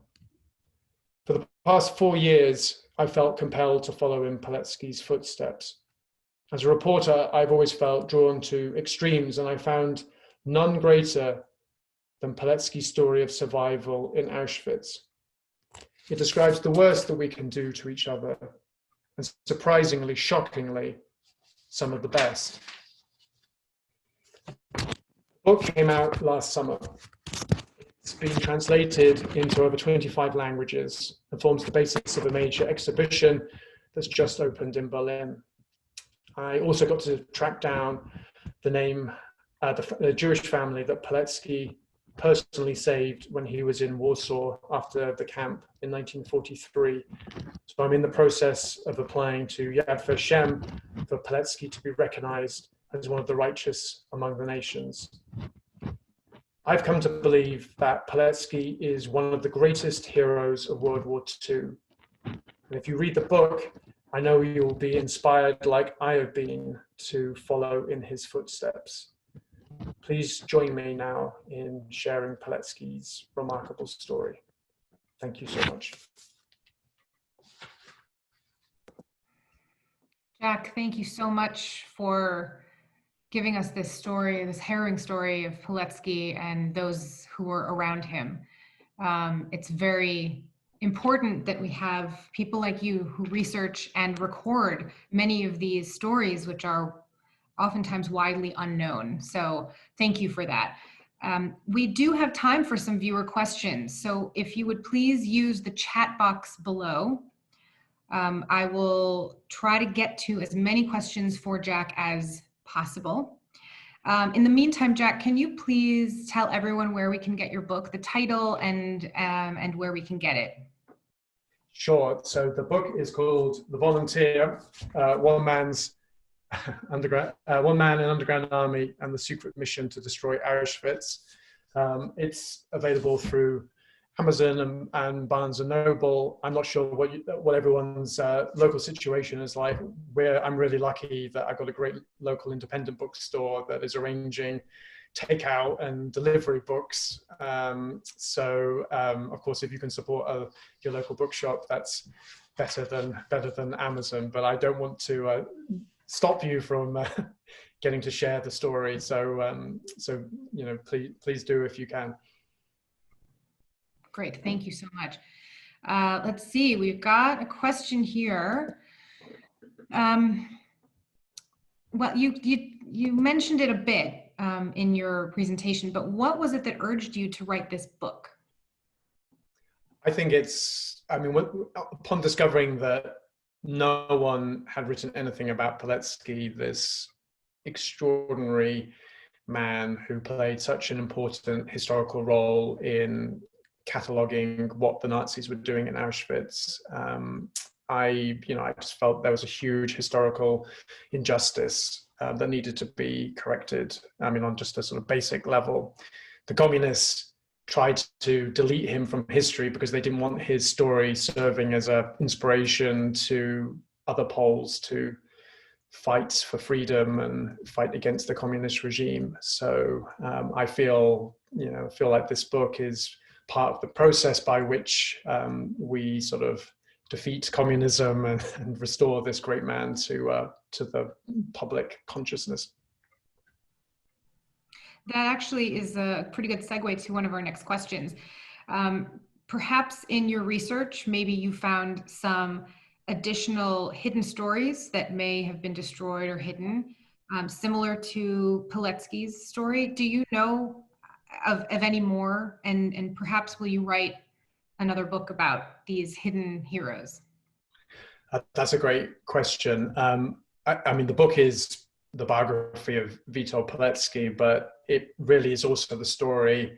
For the past 4 years, I felt compelled to follow in Pulitsky's footsteps. As a reporter, I've always felt drawn to extremes, and I found none greater than Pulitsky's story of survival in Auschwitz. It describes the worst that we can do to each other, and surprisingly, shockingly, some of the best. The book came out last summer. It's been translated into over 25 languages and forms the basis of a major exhibition that's just opened in Berlin. I also got to track down the name, the Jewish family that Pulitsky personally saved when he was in Warsaw after the camp in 1943. So I'm in the process of applying to Yad Vashem for Pulitsky to be recognized as one of the righteous among the nations. I've come to believe that Pulitsky is one of the greatest heroes of World War II. And if you read the book, I know you will be inspired like I have been to follow in his footsteps. Please join me now in sharing Pulitsky's remarkable story. Thank you so much. Jack, thank you so much for giving us this story, this harrowing story of Pulitsky and those who were around him. It's very important that we have people like you who research and record many of these stories, which are oftentimes widely unknown. So thank you for that. We do have time for some viewer questions. So if you would please use the chat box below. I will try to get to as many questions for Jack as possible. In the meantime, Jack, can you please tell everyone where we can get your book, the title, and where we can get it? Sure. So the book is called The Volunteer, One Man in Underground Army and the Secret Mission to Destroy Auschwitz. It's available through Amazon and Barnes and Noble. I'm not sure what everyone's local situation is like. I'm really lucky that I've got a great local independent bookstore that is arranging takeout and delivery books. Of course, if you can support your local bookshop, that's better than Amazon. But I don't want to stop you from getting to share the story. So please do if you can. Great, thank you so much. Let's see, we've got a question here. Well, you mentioned it a bit in your presentation, but what was it that urged you to write this book? I think upon discovering that no one had written anything about Pulitsky, this extraordinary man who played such an important historical role in cataloging what the Nazis were doing in Auschwitz, I just felt there was a huge historical injustice that needed to be corrected. On just a sort of basic level, the communists tried to delete him from history because they didn't want his story serving as an inspiration to other Poles to fight for freedom and fight against the communist regime. So I feel like this book is part of the process by which we sort of defeat communism and restore this great man to the public consciousness. That actually is a pretty good segue to one of our next questions. Perhaps in your research, maybe you found some additional hidden stories that may have been destroyed or hidden, similar to Pulitsky's story. Do you know of any more? And perhaps will you write another book about these hidden heroes? That's a great question. The book is the biography of Witold Pilecki, but it really is also the story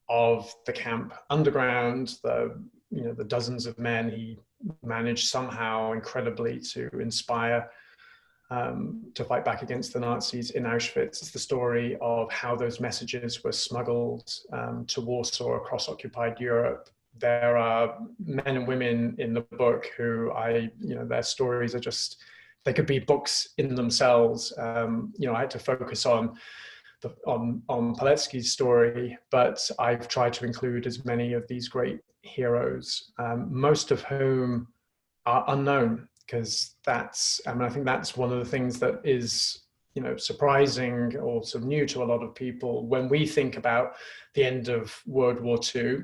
of the camp underground, the dozens of men he managed somehow incredibly to inspire to fight back against the Nazis in Auschwitz. It's the story of how those messages were smuggled to Warsaw across occupied Europe. There are men and women in the book who their stories are just, they could be books in themselves. I had to focus on Pilecki's story, but I've tried to include as many of these great heroes, most of whom are unknown, because I think that's one of the things that is, surprising or sort of new to a lot of people. When we think about the end of World War II,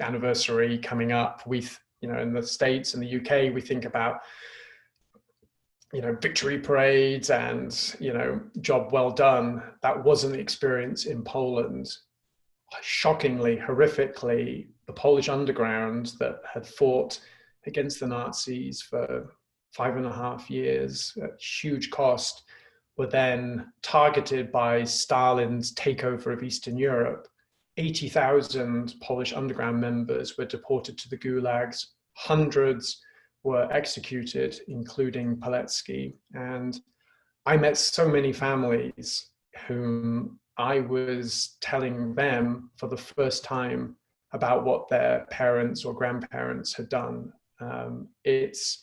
anniversary coming up, in the States and the UK, we think about, victory parades and, job well done. That wasn't the experience in Poland. Shockingly, horrifically, the Polish underground that had fought against the Nazis for 5.5 years at huge cost were then targeted by Stalin's takeover of Eastern Europe. 80,000 Polish underground members were deported to the gulags. Hundreds were executed, including Pilecki. And I met so many families whom I was telling them for the first time about what their parents or grandparents had done. It's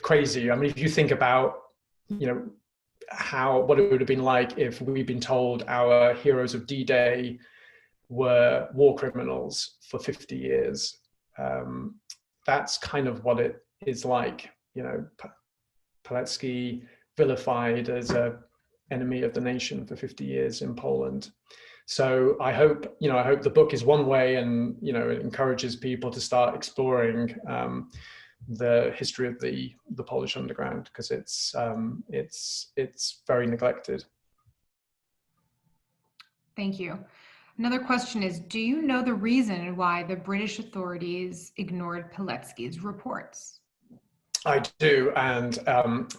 crazy. I mean, if you think about, what it would have been like if we'd been told our heroes of D-Day were war criminals for 50 years. That's kind of what it is like, Pilecki vilified as an enemy of the nation for 50 years in Poland. So I hope the book is one way, and it encourages people to start exploring the history of the Polish underground, because it's very neglected. Thank you. Another question is, do you know the reason why the British authorities ignored Pilecki's reports? I do, and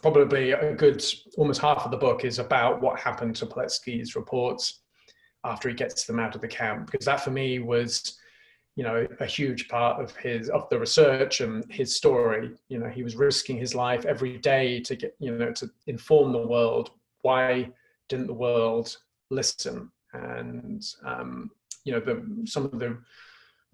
probably a good almost half of the book is about what happened to Pilecki's reports after he gets them out of the camp, because that for me was, a huge part of the research and his story. He was risking his life every day to get, to inform the world. Why didn't the world listen? And some of the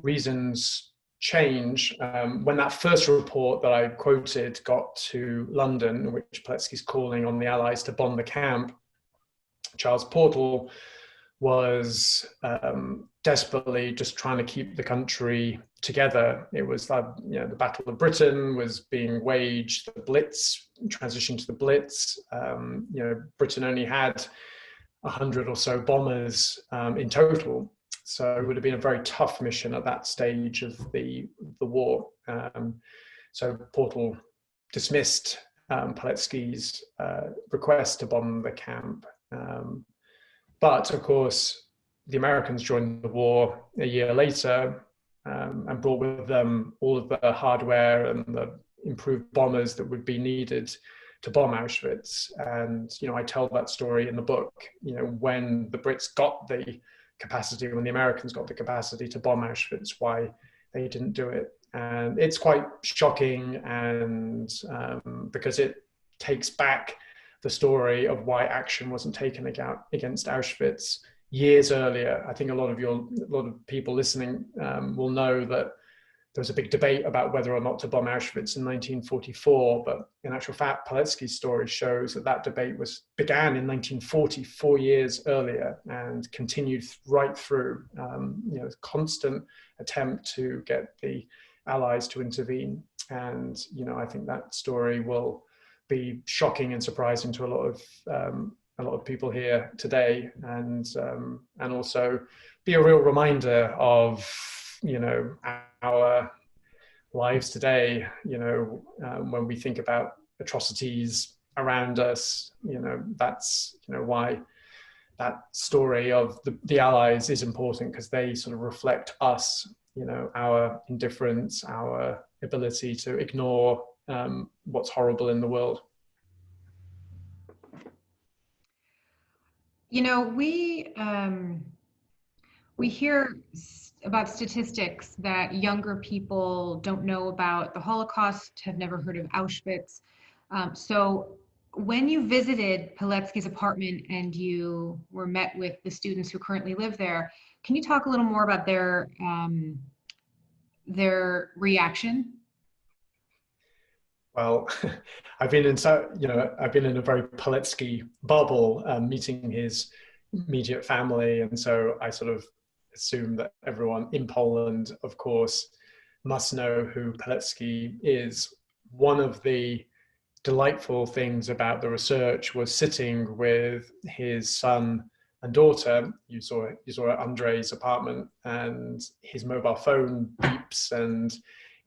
reasons change. When that first report that I quoted got to London, in which Pilecki's calling on the Allies to bomb the camp, Charles Portal was desperately just trying to keep the country together. It was the Battle of Britain was being waged, the Blitz, transition to the Blitz. Britain only had 100 or so bombers in total. So it would have been a very tough mission at that stage of the war. So Portal dismissed Pilecki's request to bomb the camp. But of course, the Americans joined the war a year later and brought with them all of the hardware and the improved bombers that would be needed to bomb Auschwitz. And, I tell that story in the book, when the Brits got the capacity, when the Americans got the capacity to bomb Auschwitz, why they didn't do it. And it's quite shocking, and because it takes back the story of why action wasn't taken against Auschwitz years earlier. I think a lot of people listening will know that there was a big debate about whether or not to bomb Auschwitz in 1944, but in actual fact, Pilecki's story shows that debate began in 1940, 4 years earlier, and continued right through. Constant attempt to get the Allies to intervene, and I think that story will be shocking and surprising to a lot of people here today, and also be a real reminder of our lives today. When we think about atrocities around us, that's why that story of the Allies is important, because they sort of reflect us, our indifference, our ability to ignore what's horrible in the world. You know, we hear about statistics that younger people don't know about the Holocaust, have never heard of Auschwitz. So when you visited Puletsky's apartment and you were met with the students who currently live there, can you talk a little more about their reaction? Well, I've been in I've been in a very Puletsky bubble, meeting his immediate family, and so I sort of assume that everyone in Poland, of course, must know who Puletsky is. One of the delightful things about the research was sitting with his son and daughter. You saw Andrei's apartment, and his mobile phone beeps, and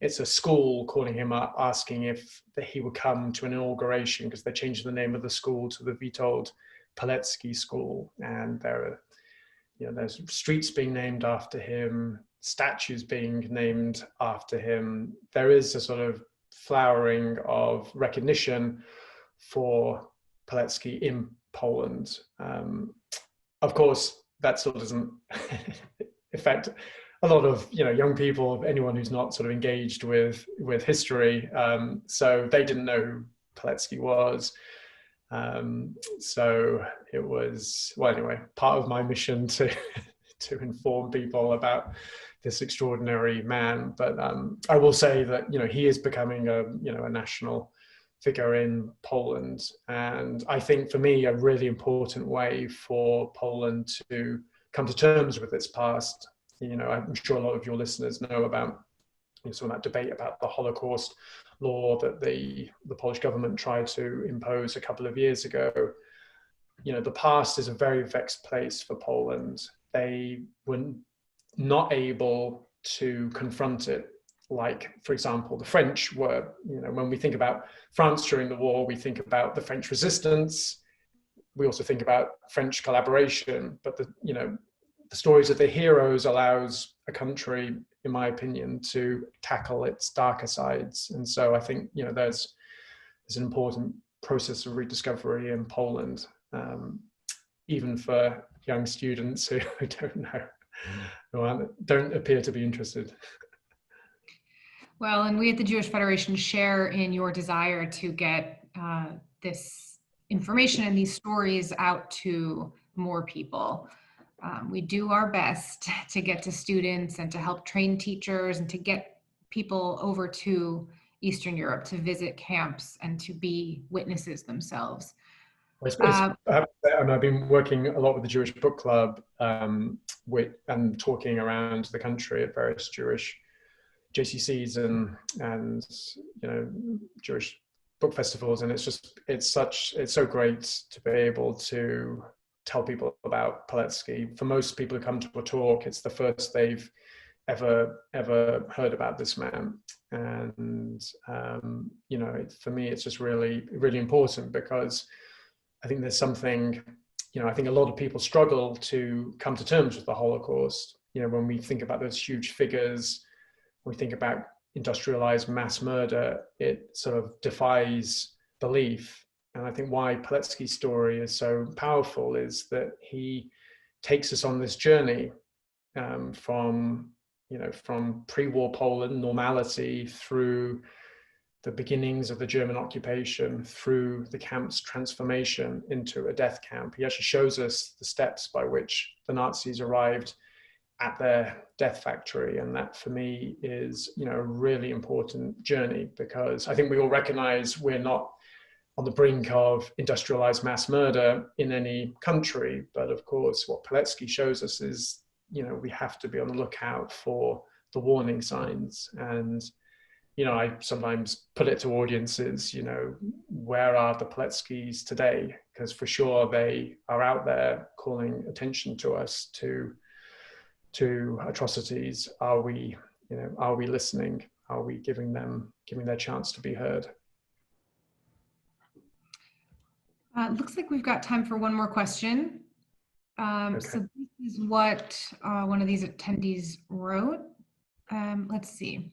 it's a school calling him up, asking if he would come to an inauguration because they changed the name of the school to the Witold Puletsky School, and there's streets being named after him, statues being named after him. There is a sort of flowering of recognition for Puletsky in Poland. Of course, that sort of doesn't affect a lot of young people, anyone who's not sort of engaged with history. So they didn't know who Puletsky was. So it was, well, anyway, part of my mission to inform people about this extraordinary man. But I will say that he is becoming a national figure in Poland, and I think for me a really important way for Poland to come to terms with its past. I'm sure a lot of your listeners know about some of that debate about the Holocaust law that the Polish government tried to impose a couple of years ago. The past is a very vexed place for Poland. They were not able to confront it, like, for example, the French were. When we think about France during the war, we think about the French resistance. We also think about French collaboration, but the stories of the heroes allows a country, in my opinion, to tackle its darker sides. And so I think there's an important process of rediscovery in Poland, even for young students who don't know, who don't appear to be interested. Well, and we at the Jewish Federation share in your desire to get this information and these stories out to more people. We do our best to get to students and to help train teachers and to get people over to Eastern Europe to visit camps and to be witnesses themselves. I've been working a lot with the Jewish Book Club, and talking around the country at various Jewish JCCs and Jewish book festivals, and it's so great to be able to tell people about Puletsky. For most people who come to a talk, it's the first they've ever heard about this man. And for me, it's just really, really important, because I think there's something, I think a lot of people struggle to come to terms with the Holocaust. When we think about those huge figures, when we think about industrialized mass murder, it sort of defies belief. And I think why Puletsky's story is so powerful is that he takes us on this journey from pre-war Poland, normality, through the beginnings of the German occupation, through the camp's transformation into a death camp. He actually shows us the steps by which the Nazis arrived at their death factory. And that for me is a really important journey, because I think we all recognize we're not on the brink of industrialized mass murder in any country. But of course, what Puletsky shows us is, we have to be on the lookout for the warning signs. And, I sometimes put it to audiences, where are the Puletskys today? Because for sure they are out there calling attention to us, to atrocities. Are we listening? Are we giving their chance to be heard? Looks like we've got time for one more question. Okay. So this is what one of these attendees wrote. Let's see.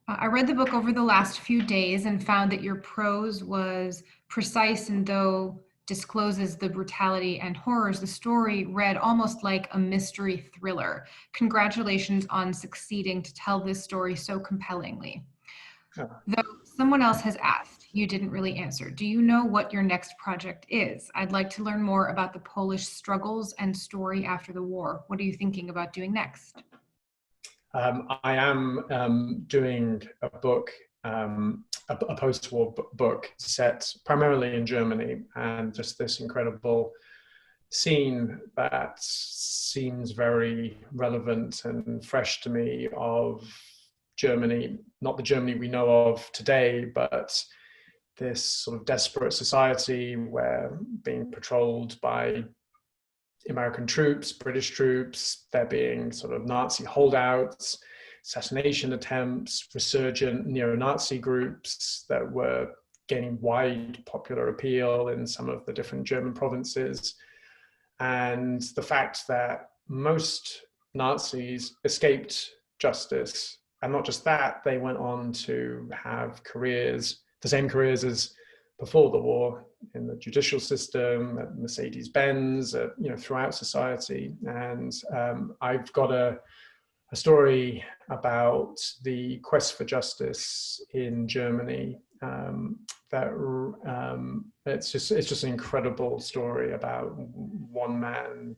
I read the book over the last few days and found that your prose was precise, and though discloses the brutality and horrors. The story read almost like a mystery thriller. Congratulations on succeeding to tell this story so compellingly. Oh. Though someone else has asked, you didn't really answer. Do you know what your next project is? I'd like to learn more about the Polish struggles and story after the war. What are you thinking about doing next? I am doing a book, a post-war book set primarily in Germany, and just this incredible scene that seems very relevant and fresh to me of Germany, not the Germany we know of today, but this sort of desperate society where being patrolled by American troops, British troops, there being sort of Nazi holdouts, assassination attempts, resurgent neo-Nazi groups that were gaining wide popular appeal in some of the different German provinces. And the fact that most Nazis escaped justice. And not just that, they went on to have careers, the same careers as before the war, in the judicial system, at Mercedes-Benz, throughout society. And I've got a story about the quest for justice in Germany. It's just an incredible story about one man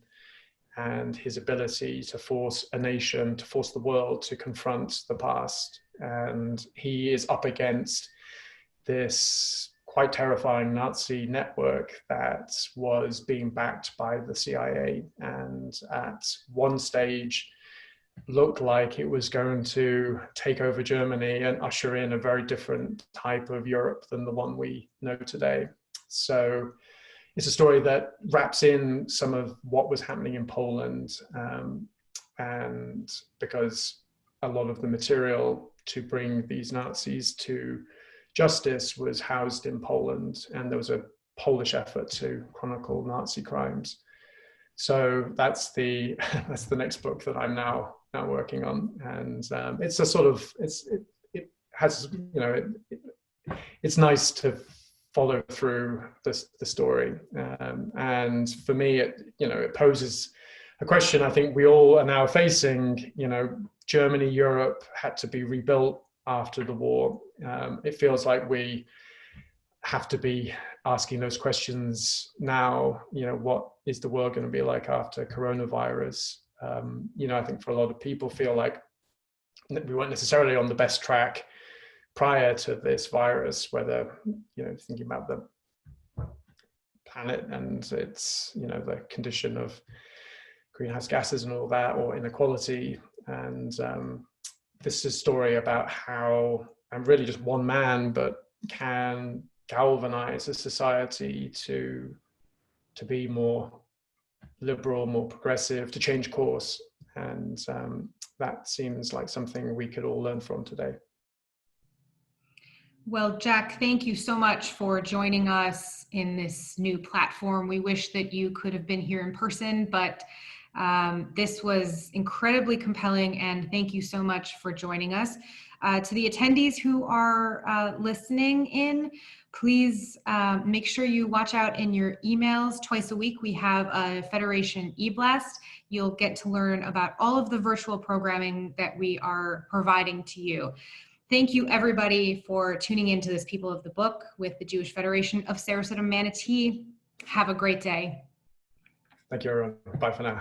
and his ability to force a nation, to force the world to confront the past. And he is up against this quite terrifying Nazi network that was being backed by the CIA, and at one stage looked like it was going to take over Germany and usher in a very different type of Europe than the one we know today. So it's a story that wraps in some of what was happening in Poland, and because a lot of the material to bring these Nazis to justice was housed in Poland, and there was a Polish effort to chronicle Nazi crimes. So that's the next book that I'm now working on, and it's a sort of it's nice to follow through the story, and for me it poses a question I think we all are now facing. Germany, Europe had to be rebuilt after the war. It feels like we have to be asking those questions now. What is the world going to be like after coronavirus? I think for a lot of people feel like we weren't necessarily on the best track prior to this virus, whether, thinking about the planet and its, the condition of greenhouse gases and all that, or inequality. And this is a story about how I'm really just one man, but can galvanize a society to be more liberal, more progressive, to change course. And that seems like something we could all learn from today. Well, Jack, thank you so much for joining us in this new platform. We wish that you could have been here in person, but this was incredibly compelling, and thank you so much for joining us. To the attendees who are listening in, please make sure you watch out in your emails. Twice a week, we have a Federation e-blast. You'll get to learn about all of the virtual programming that we are providing to you. Thank you, everybody, for tuning into this People of the Book with the Jewish Federation of Sarasota-Manatee. Have a great day. Thank you, everyone. Bye for now.